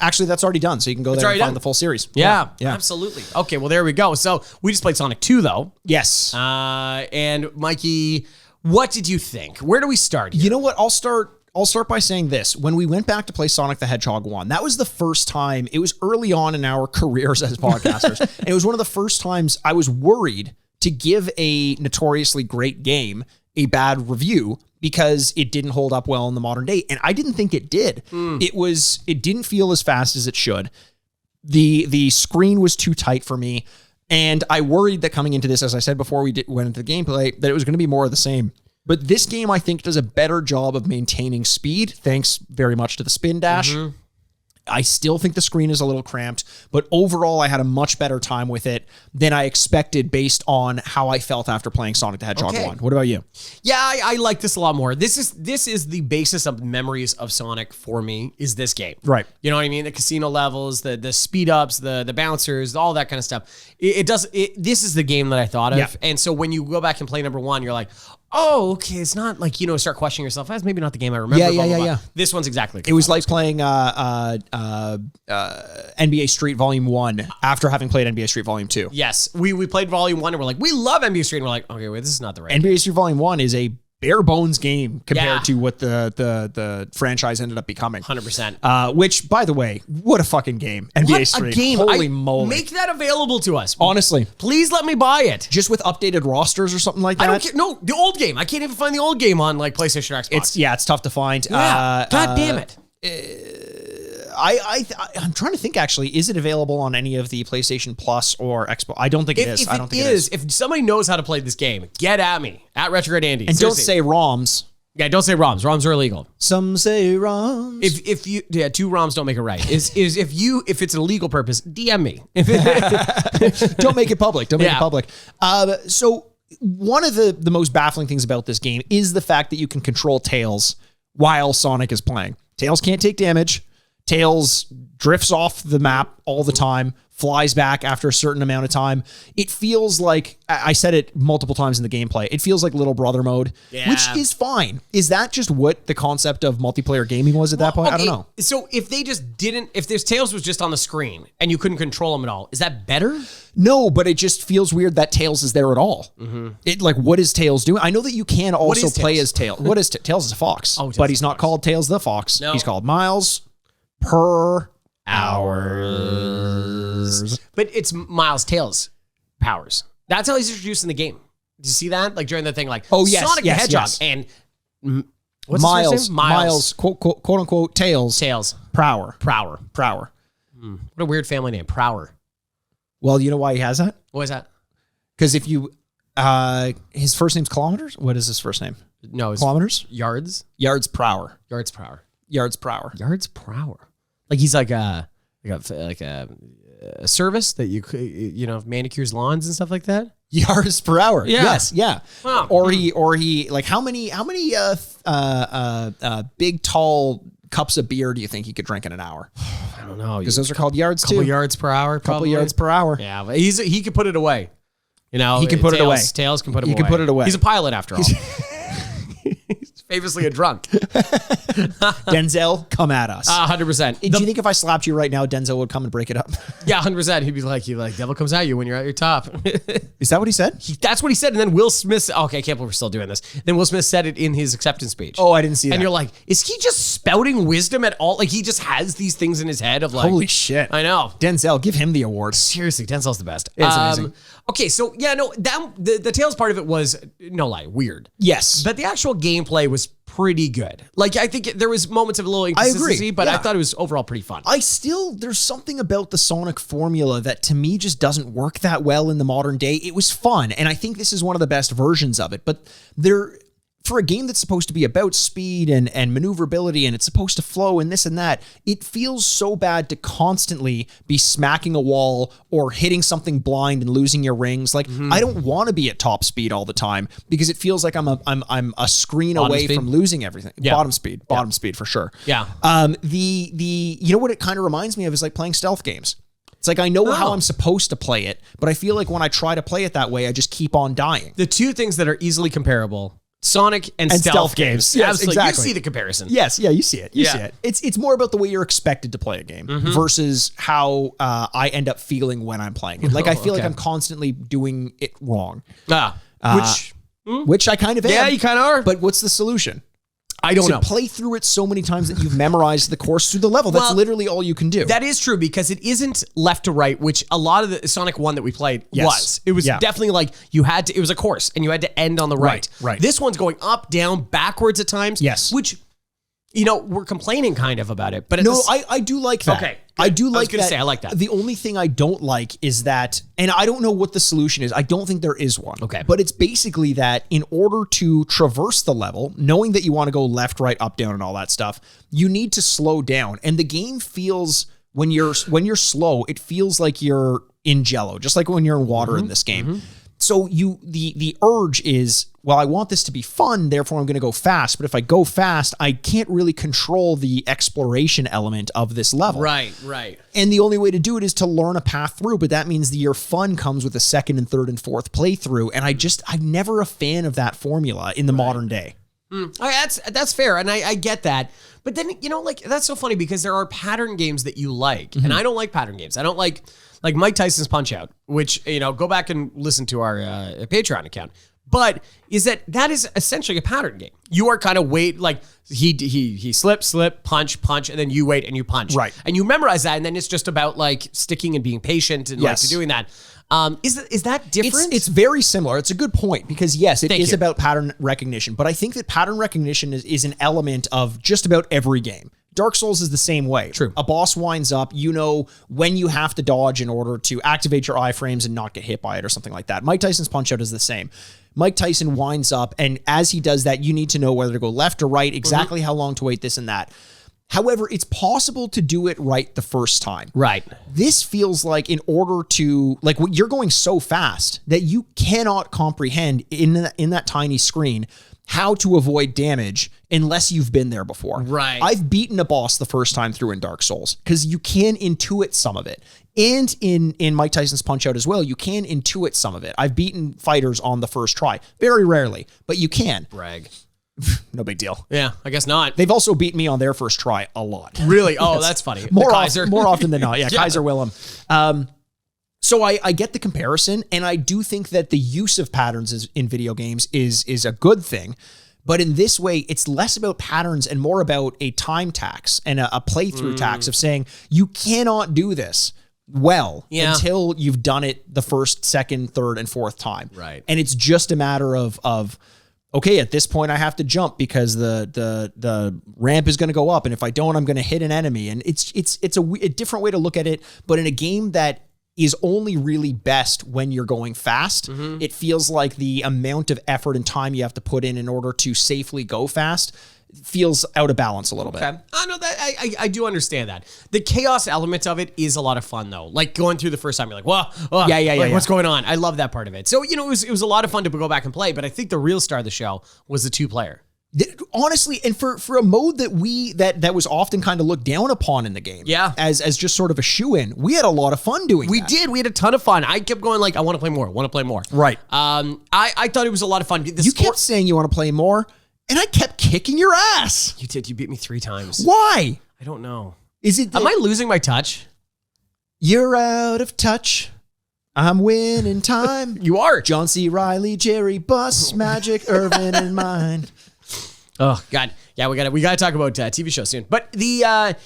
Actually, that's already done, so you can go there and find the full series. Yeah, absolutely. Okay, well, there we go. So we just played Sonic 2, though. Yes. And Mikey, what did you think? Where do we start here? You know what? I'll start by saying this. When we went back to play Sonic the Hedgehog 1, that was the first time, it was early on in our careers as podcasters, and it was one of the first times I was worried to give a notoriously great game a bad review because it didn't hold up well in the modern day. And I didn't think it did. It didn't feel as fast as it should. The screen was too tight for me. And I worried that coming into this, as I said before we went into the gameplay, that it was going to be more of the same. But this game, I think, does a better job of maintaining speed, thanks very much to the spin dash. I still think the screen is a little cramped, but overall I had a much better time with it than I expected based on how I felt after playing Sonic the Hedgehog 1. What about you? Yeah, I like this a lot more. This is the basis of memories of Sonic for me, is this game. Right. You know what I mean? The casino levels, the speed ups, the bouncers, all that kind of stuff. This is the game that I thought of. Yeah. And so when you go back and play number 1, you're like, oh, okay, it's not like, start questioning yourself. That's maybe not the game I remember. Yeah. This one's exactly. It was like playing NBA Street Volume 1 after having played NBA Street Volume 2. Yes, we played Volume 1 and we're like, we love NBA Street. And we're like, okay, wait, this is not the right NBA game. Street Volume 1 is a bare bones game compared to what the franchise ended up becoming. 100%. Which, by the way, what a fucking game. NBA Street. A game. Holy moly. Make that available to us. Honestly. Please let me buy it. Just with updated rosters or something like that? I don't care. No, the old game. I can't even find the old game on like PlayStation or Xbox. It's tough to find. Yeah. God damn it. I'm trying to think, actually, is it available on any of the PlayStation Plus or Xbox? I don't think it is. I don't think it is. If somebody knows how to play this game, get at me at Retrograde Andy. And seriously. Don't say ROMs. Yeah, don't say ROMs. ROMs are illegal. Some say ROMs. If you 2 ROMs don't make it right. If it's a legal purpose, DM me. Don't make it public. Don't make it public. So one of the most baffling things about this game is the fact that you can control Tails while Sonic is playing. Tails can't take damage. Tails drifts off the map all the time, flies back after a certain amount of time. It feels like, I said it multiple times in the gameplay, it feels like little brother mode, which is fine. Is that just what the concept of multiplayer gaming was at that point? I don't know. So if they just didn't, if this Tails was just on the screen and you couldn't control him at all, is that better? No, but it just feels weird that Tails is there at all. It like, what is Tails doing? I know that you can also play as Tails. What is Tails? Is a fox, but he's not called Tails the Fox. No. He's called Miles per hours. But it's Miles Tails powers. That's how he's introduced in the game. Did you see that? Like during the thing, like Sonic the Hedgehog and what's his first name? Miles, quote unquote Tails. Prower. What a weird family name, Prower. Well, you know why he has that? What is that? Because if you, his first name's Kilometers. What is his first name? No, it's Kilometers. Yards. Prower. Like he's like a service that you know manicures lawns and stuff like that. Yards per hour. Yeah. Yes. Yeah. Wow. Or he like how many big tall cups of beer do you think he could drink in an hour? I don't know. Because those are called yards too. Couple yards per hour. Couple yards per hour. Yeah, but he could put it away. You know, he can put it away. Tails can put it away. He can put it away. He's a pilot after all. He's famously a drunk. Denzel, come at us. 100%. Do you think if I slapped you right now, Denzel would come and break it up? Yeah, 100%. He'd be like, devil comes at you when you're at your top. Is that what he said? That's what he said. And then Will Smith, okay, I can't believe we're still doing this. Then Will Smith said it in his acceptance speech. Oh, I didn't see that. And you're like, is he just spouting wisdom at all? Like he just has these things in his head of like, holy shit. I know. Denzel, give him the award. Seriously, Denzel's the best. It's amazing. Okay, so yeah, no, the Tails part of it was, no lie, weird. Yes. But the actual gameplay was pretty good. Like I think there was moments of a little inconsistency, but I thought it was overall pretty fun. There's something about the Sonic formula that to me just doesn't work that well in the modern day. It was fun, and I think this is one of the best versions of it, but for a game that's supposed to be about speed and maneuverability and it's supposed to flow and this and that, it feels so bad to constantly be smacking a wall or hitting something blind and losing your rings. Like I don't want to be at top speed all the time because it feels like I'm a screen away from losing everything. Yeah. Bottom speed for sure. Yeah. You know what it kind of reminds me of is like playing stealth games. It's like I know how I'm supposed to play it, but I feel like when I try to play it that way, I just keep on dying. The two things that are easily comparable, Sonic and stealth games. Yes, absolutely. exactly. You see the comparison. Yes, yeah, you see it. You see it. It's more about the way you're expected to play a game versus how I end up feeling when I'm playing it. Like I feel like I'm constantly doing it wrong. Which I kind of am. Yeah, you kind of are. But what's the solution? I don't know. Play through it so many times that you've memorized the course through the level. That's literally all you can do. That is true because it isn't left to right, which a lot of the Sonic 1 that we played was. It was definitely like it was a course and you had to end on the right. Right. This one's going up, down, backwards at times. Yes. Which, we're complaining kind of about it. But I do like that. Okay. I do like I was going to say, I like that. The only thing I don't like is that, and I don't know what the solution is. I don't think there is one. Okay. But it's basically that in order to traverse the level, knowing that you want to go left, right, up, down, and all that stuff, you need to slow down. And the game feels, when you're slow, it feels like you're in Jello, just like when you're in water in this game. So the urge is, well, I want this to be fun, therefore I'm going to go fast. But if I go fast, I can't really control the exploration element of this level. Right. And the only way to do it is to learn a path through. But that means that your fun comes with a second and third and fourth playthrough. And I'm never a fan of that formula in the modern day. That's fair. And I get that. But then, that's so funny because there are pattern games that you like. And I don't like pattern games. I don't like Mike Tyson's Punch-Out, which, go back and listen to our Patreon account. But that is essentially a pattern game. You are kind of he slip, punch, and then you wait and you punch. Right. And you memorize that, and then it's just about like sticking and being patient and doing that. Is that different? It's very similar. It's a good point because yes, it is about pattern recognition, but I think that pattern recognition is an element of just about every game. Dark Souls is the same way. True. A boss winds up, when you have to dodge in order to activate your iframes and not get hit by it or something like that. Mike Tyson's Punch-Out is the same. Mike Tyson winds up, and as he does that, you need to know whether to go left or right, exactly how long to wait, this and that. However, it's possible to do it right the first time. Right. This feels like in order to, you're going so fast that you cannot comprehend in that tiny screen how to avoid damage unless you've been there before. Right. I've beaten a boss the first time through in Dark Souls because you can intuit some of it. And in Mike Tyson's Punch-Out as well, you can intuit some of it. I've beaten fighters on the first try. Very rarely, but you can. Brag. No big deal. Yeah, I guess not. They've also beaten me on their first try a lot. Really? Oh, that's funny. More often than not. Yeah, Yeah. Kaiser Willem. So I get the comparison, and I do think that the use of patterns in video games is a good thing. But in this way, it's less about patterns and more about a time tax and a playthrough tax of saying, you cannot do this well until you've done it the first, second, third, and fourth time. Right. And it's just a matter of okay, at this point I have to jump because the ramp is going to go up, and if I don't, I'm going to hit an enemy. And it's a different way to look at it. But in a game that is only really best when you're going fast, it feels like the amount of effort and time you have to put in order to safely go fast feels out of balance a little bit. I know that I do understand that. The chaos element of it is a lot of fun though. Like going through the first time, you're like, whoa, what's going on? I love that part of it. So, it was a lot of fun to go back and play, but I think the real star of the show was the 2-player. Honestly, and for a mode that was often kind of looked down upon in the game, as just sort of a shoe-in, we had a lot of fun doing We did. We had a ton of fun. I kept going like, I want to play more. Right. I thought it was a lot of fun. You kept saying you want to play more, and I kept kicking your ass. You did. You beat me 3 times. Why? I don't know. Am I losing my touch? You're out of touch. I'm winning time. You are. John C. Reilly, Jerry Buss, Magic, Irvin, and mine. Oh God, yeah, we got to talk about TV shows soon. But I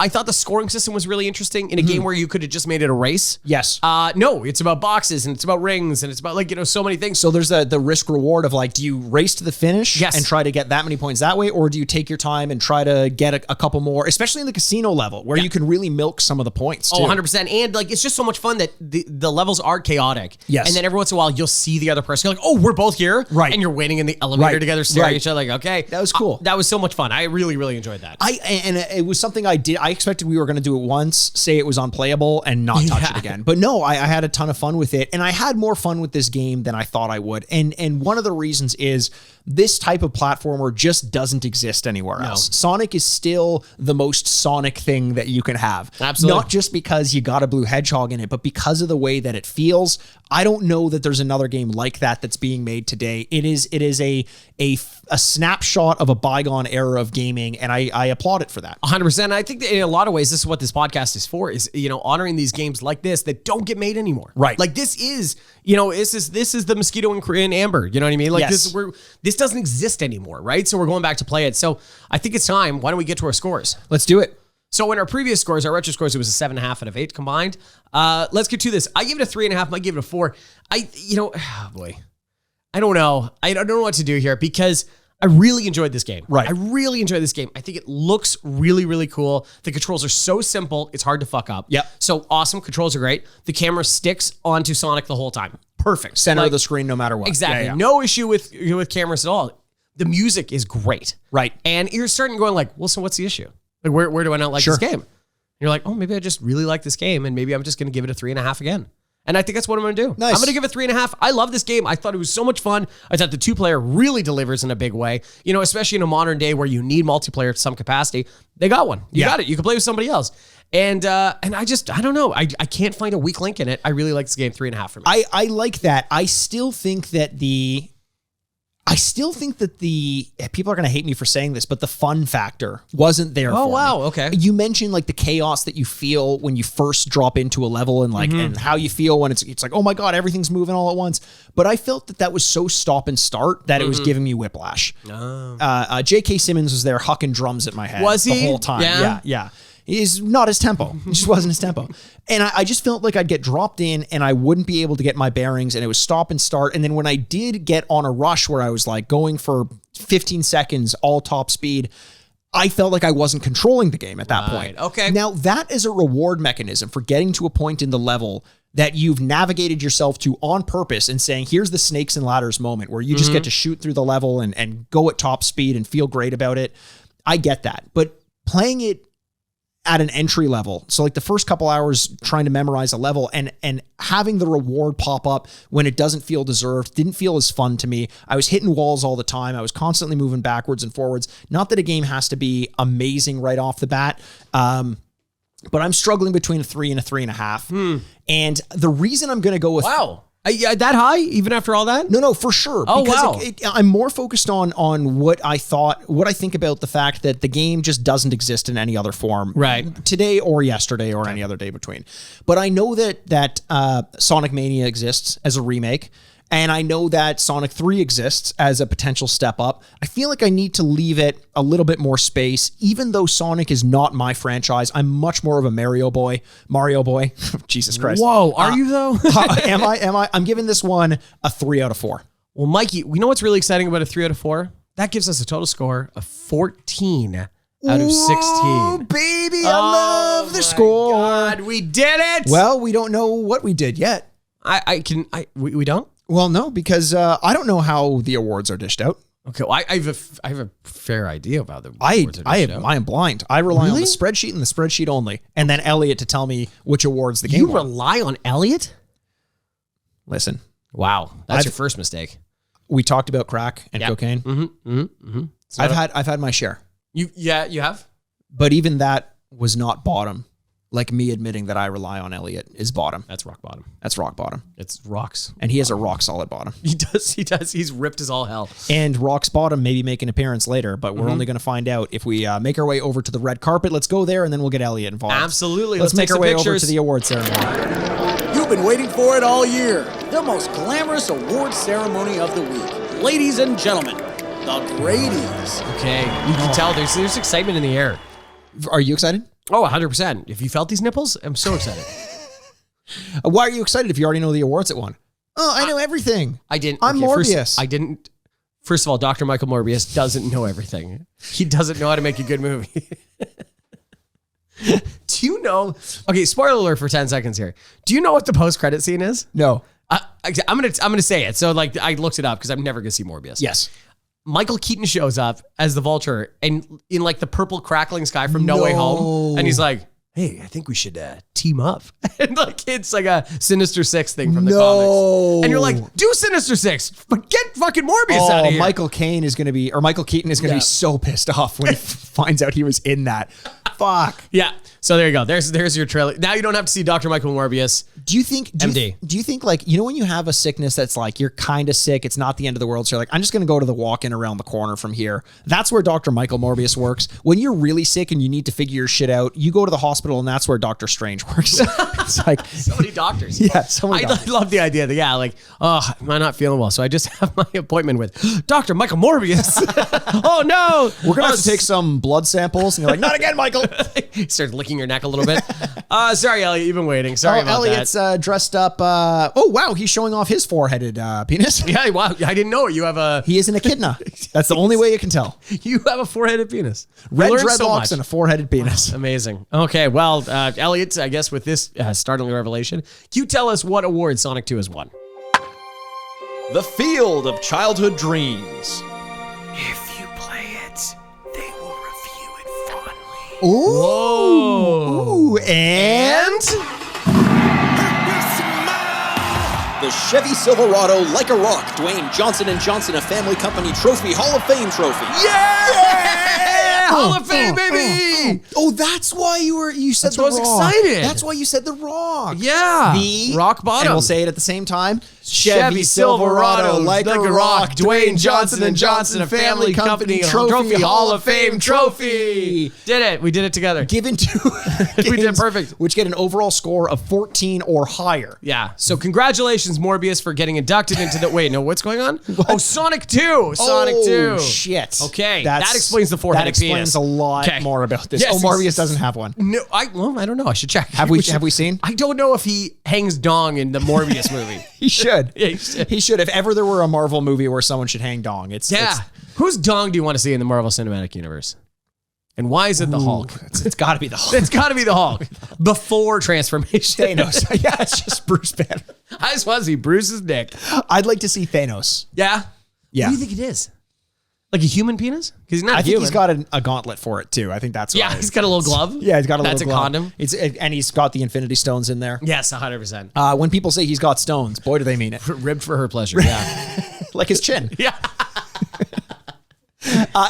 thought the scoring system was really interesting in a game where you could have just made it a race. Yes. No, it's about boxes and it's about rings and it's about so many things. So there's the risk reward of like, do you race to the finish and try to get that many points that way, or do you take your time and try to get a couple more, especially in the casino level where you can really milk some of the points too. 100%. And it's just so much fun that the levels are chaotic. Yes. And then every once in a while you'll see the other person. You're like, oh, we're both here. Right. And you're waiting in the elevator together, staring at each other like, okay. That was cool. That was so much fun. I really, really enjoyed that. And it was something I did. I expected we were going to do it once, say it was unplayable, and not touch it again. But no, I had a ton of fun with it, and I had more fun with this game than I thought I would. And one of the reasons is this type of platformer just doesn't exist anywhere else. Sonic is still the most Sonic thing that you can have. Absolutely. Not just because you got a blue hedgehog in it, but because of the way that it feels. I don't know that there's another game like that that's being made today. It is a snapshot of a bygone era of gaming, and I applaud it for that. 100%. I think that in a lot of ways, this is what this podcast is for, is, honoring these games like this that don't get made anymore. Right. Like this is, this is the Mosquito and Amber. You know what I mean? Like this doesn't exist anymore, right? So we're going back to play it. So I think it's time. Why don't we get to our scores? Let's do it. So in our previous scores, our retro scores, it was a 7.5 out of 8 combined. Let's get to this. I gave it a 3.5. Mike gave it a 4. Oh boy. I don't know. I don't know what to do here because I really enjoyed this game. Right. I really enjoyed this game. I think it looks really, really cool. The controls are so simple, it's hard to fuck up. Yep. So awesome. Controls are great. The camera sticks onto Sonic the whole time. Perfect. Center of the screen no matter what. Exactly. Yeah. No issue with cameras at all. The music is great. Right. And you're starting going like, well, so what's the issue? Like, where do I not like this game? And you're like, oh, maybe I just really like this game, and maybe I'm just going to give it a 3.5 again. And I think that's what I'm going to do. Nice. I'm going to give it 3.5. I love this game. I thought it was so much fun. I thought the 2-player really delivers in a big way. Especially in a modern day where you need multiplayer to some capacity. They got one. You got it. You can play with somebody else. And I don't know. I can't find a weak link in it. I really like this game. 3.5 for me. I like that. I still think that the people are going to hate me for saying this, but the fun factor wasn't there. Oh, for wow. me. Okay. You mentioned like the chaos that you feel when you first drop into a level and and how you feel when it's like, oh my God, everything's moving all at once. But I felt that was so stop and start that it was giving me whiplash. Oh. J.K. Simmons was there hucking drums at my head. Was he? The whole time. Yeah. Is not his tempo. It just wasn't his tempo. And I just felt like I'd get dropped in and I wouldn't be able to get my bearings, and it was stop and start. And then when I did get on a rush where I was like going for 15 seconds, all top speed, I felt like I wasn't controlling the game at that point. Okay. Now that is a reward mechanism for getting to a point in the level that you've navigated yourself to on purpose and saying, here's the snakes and ladders moment where you just get to shoot through the level and go at top speed and feel great about it. I get that. But playing it at an entry level. So like the first couple hours trying to memorize a level and having the reward pop up when it doesn't feel deserved didn't feel as fun to me. I was hitting walls all the time. I was constantly moving backwards and forwards. Not that a game has to be amazing right off the bat. But I'm struggling between a 3 and a 3.5. And the reason I'm going to go with... Wow. That high, even after all that? No, for sure. Oh, because wow. I'm more focused on what I think about the fact that the game just doesn't exist in any other form. Right. Today or yesterday or any other day between. But I know that Sonic Mania exists as a remake. And I know that Sonic 3 exists as a potential step up. I feel like I need to leave it a little bit more space, even though Sonic is not my franchise. I'm much more of a Mario boy. Jesus Christ. Whoa, are you though? Am I? I'm giving this one a 3 out of 4. Well, Mikey, we know what's really exciting about a 3 out of 4? That gives us a total score of 14 out of 16. Oh, baby, I love the score. God, we did it. Well, we don't know what we did yet. We don't? Well, no, because I don't know how the awards are dished out. Okay, well, I have a fair idea about the awards are dished out. I am blind. I rely on the spreadsheet and the spreadsheet only, and then Elliot to tell me which awards the game won. You rely on Elliot? Listen. Wow, that's your first mistake. We talked about crack and cocaine. I've had my share. You have? But even that was not bottom. Like me admitting that I rely on Elliot is bottom. That's rock bottom. That's rock bottom. It's rocks. And he has a rock solid bottom. He does. He's ripped as all hell. And Rock's bottom maybe make an appearance later, but we're only going to find out if we make our way over to the red carpet. Let's go there and then we'll get Elliot involved. Absolutely. Let's make our way over to the award ceremony. You've been waiting for it all year. The most glamorous award ceremony of the week. Ladies and gentlemen, the Grady's. Okay. You can tell there's excitement in the air. Are you excited? Oh, 100%. If you felt these nipples, I'm so excited. Why are you excited if you already know the awards it won? Oh, I know everything. I didn't. I'm Morbius. First of all, Dr. Michael Morbius doesn't know everything. He doesn't know how to make a good movie. Do you know? Okay, spoiler alert for 10 seconds here. Do you know what the post-credit scene is? No. I'm gonna say it. So like I looked it up because I'm never gonna see Morbius. Yes. Michael Keaton shows up as the Vulture and in like the purple crackling sky from No Way Home. And he's like, hey, I think we should team up. And like it's like a Sinister Six thing from the comics. And you're like, do Sinister Six, but get fucking Morbius out of here. Michael Keaton is going to be so pissed off when he finds out he was in that. Fuck. Yeah. So there you go. There's your trailer. Now you don't have to see Dr. Michael Morbius. Do you think like, you know, when you have a sickness that's like, you're kind of sick, it's not the end of the world. So you're like, I'm just going to go to the walk-in around the corner from here. That's where Dr. Michael Morbius works. When you're really sick and you need to figure your shit out, you go to the hospital and that's where Doctor Strange works. It's like so many doctors. Yeah. So many doctors. I love the idea that, like, oh, am I not feeling well? So I just have my appointment with Dr. Michael Morbius. Oh no. We're going to have to take some blood samples. And you're like, not again, Michael. Starts licking your neck a little bit. Sorry, Elliot, you've been waiting. Sorry about Elliot's dressed up. Oh, wow. He's showing off his four-headed penis. Yeah, wow. I didn't know it. You have a... He is an echidna. That's the only way you can tell. You have a four-headed penis. Red dreadlocks and a four-headed penis. Amazing. Okay, well, Elliot, I guess with this startling revelation, you tell us what award Sonic 2 has won. The Field of Childhood Dreams. If you play it, they will review it fondly. Ooh. Whoa. Ooh. And... The Chevy Silverado Like a Rock Dwayne Johnson & Johnson a Family Company Trophy Hall of Fame Trophy. Yeah! Hall of Fame, baby! Oh, that's why you said the Rock. I was excited. That's why you said the Rock. Yeah. The Rock Bottom. And we'll say it at the same time. Chevy Silverado Like a Rock Dwayne Johnson & Johnson a Family Company Trophy Hall of Fame Trophy. Did it. We did it together. Given to we did it perfect. Which get an overall score of 14 or higher. Yeah. So congratulations, Morbius, for getting inducted into the... Wait, no, what's going on? What? Oh, Sonic 2. Sonic 2. Shit. Okay. That explains the four-headed penis. That explains a lot more about this. Yes, Morbius doesn't have one. No, I don't know. I should check. Have we seen? I don't know if he hangs dong in the Morbius movie. He should. Yeah, he should. He should. If ever there were a Marvel movie where someone should hang dong, it's Whose dong do you want to see in the Marvel Cinematic Universe? And why is it the Hulk? It's got to be the Hulk. It's got to be the Hulk. Before transformation. Thanos. Yeah, it's just Bruce Banner. I just want to see Bruce's dick. I'd like to see Thanos. Yeah? Yeah. What do you think it is? Like a human penis? Because he's not I human. think he's got a gauntlet for it too. I think that's Yeah, why. he's got a little glove. Yeah, he's got a little That's a glove. condom. And he's got the Infinity Stones in there. Yes, 100%. When people say he's got stones, boy, do they mean it. Ribbed for her pleasure. Yeah. Like his chin. Yeah.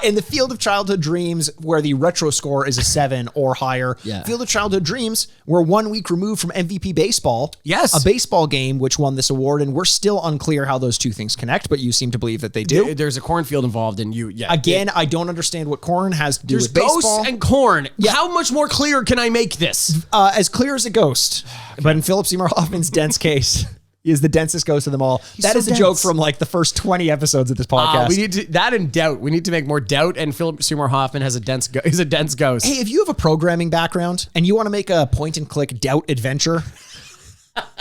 In the Field of Childhood Dreams, where the retro score is a 7 or higher. Yeah. Field of Childhood Dreams, we're 1 week removed from MVP Baseball. Yes. A baseball game which won this award, and we're still unclear how those two things connect, but you seem to believe that they do. There's a cornfield involved, and Again, I don't understand what corn has to do there's with baseball. ghosts and corn. Yeah. How much more clear can I make this? As clear as a ghost. Okay. But in Philip Seymour Hoffman's dense case, he is the densest ghost of them all. That so is a dense. joke from like the first 20 episodes of this podcast. We need to that and doubt. We need to make more doubt. And Philip Seymour Hoffman has is a dense ghost. Hey, if you have a programming background and you want to make a point and click doubt adventure,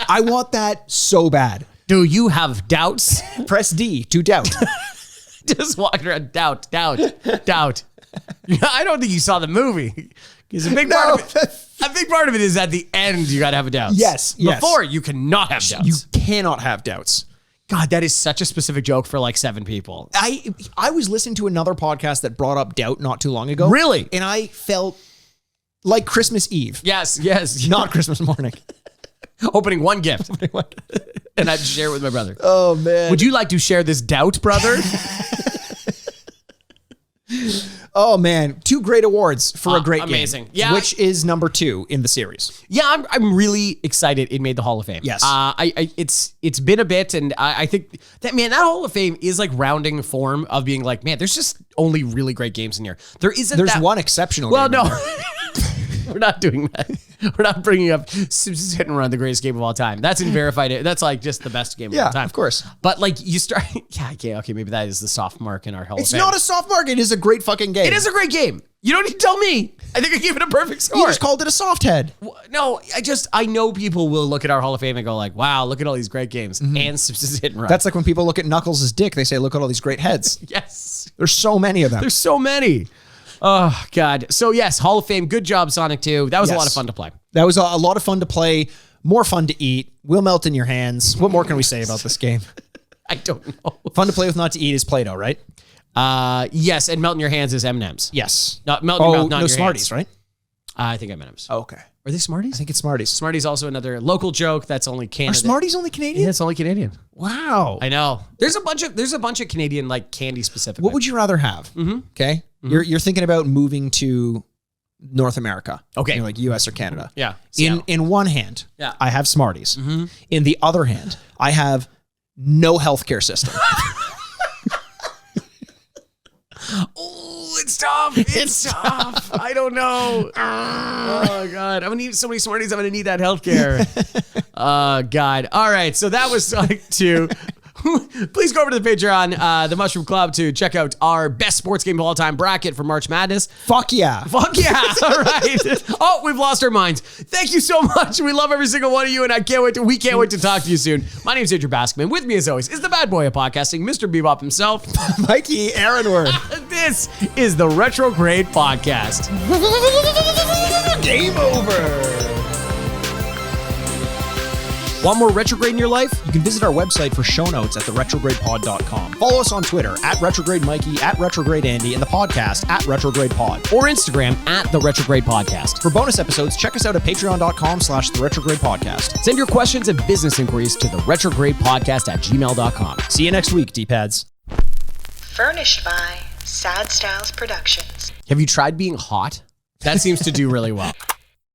I want that so bad. Do you have doubts? Press D to doubt. Just walking around, doubt. I don't think you saw the movie. Because a big part of it is at the end you got to have a doubt. Yes. Before you cannot have doubts. You cannot have doubts. God, that is such a specific joke for like 7 people. I was listening to another podcast that brought up doubt not too long ago. Really? And I felt like Christmas Eve. Yes. Not Christmas morning. Opening one gift. And I'd share it with my brother. Oh, man. Would you like to share this doubt, brother? Oh, man. 2 great awards for a great amazing. game. Yeah. Which is number 2 in the series. Yeah, I'm really excited it made the Hall of Fame. Yes. It's been a bit, and I think that Hall of Fame is like rounding form of being like, man, there's just only really great games in here. There's one exceptional Well, game. no. We're not doing that. We're not bringing up Hit and Run, the greatest game of all time. That's inverified. That's like just the best game of all time. Of course. But like you start, okay, maybe that is the soft mark in our Hall of It's Fame. not a soft mark. It is a great fucking game. It is a great game. You don't need to tell me. I think I gave it a perfect score. You just called it a soft head. No, I know people will look at our Hall of Fame and go like, wow, look at all these great games. And Hit and Run. That's like when people look at Knuckles' dick, they say, look at all these great heads. Yes. There's so many of them. There's so many. Oh, God. So, yes, Hall of Fame. Good job, Sonic 2. That was a lot of fun to play. That was a lot of fun to play. More fun to eat. Will melt in your hands. What more can we say about this game? I don't know. Fun to play with, not to eat is Play-Doh, right? Yes, and melt in your hands is M&M's. Yes. Not melt in your mouth, not no in your Smarties, hands. right? I think M&M's. Oh, okay. Are they Smarties? I think it's Smarties. Smarties also another local joke that's only Canada. Are Smarties only Canadian? Yeah, it's only Canadian. Wow. I know. There's a bunch of Canadian like candy specifically. What would you rather have? Okay. You're thinking about moving to North America. Okay. Like US or Canada. Yeah. In one hand, Yeah. I have Smarties. In the other hand, I have no healthcare system. Oh, it's tough. It's tough. I don't know. Oh, God. I'm going to need so many Smarties. I'm going to need that healthcare. Oh, God. All right. So that was Sonic 2. Please go over to the Patreon, the Mushroom Club, to check out our best sports game of all time bracket for March Madness. Fuck yeah. Fuck yeah. All right. Oh, we've lost our minds. Thank you so much. We love every single one of you, and we can't wait to talk to you soon. My name is Andrew Baskman. With me, as always, is the bad boy of podcasting, Mr. Bebop himself. Mikey Aaronworth. This is the Retrograde Podcast. Game over. Want more Retrograde in your life? You can visit our website for show notes at theretrogradepod.com. Follow us on Twitter at Retrograde Mikey, at Retrograde Andy, and the podcast at Retrograde Pod. Or Instagram at the Retrograde Podcast. For bonus episodes, check us out at patreon.com/theretrograde podcast. Send your questions and business inquiries to the retrogradepodcast@gmail.com. See you next week, D-pads. Furnished by Sad Styles Productions. Have you tried being hot? That seems to do really well.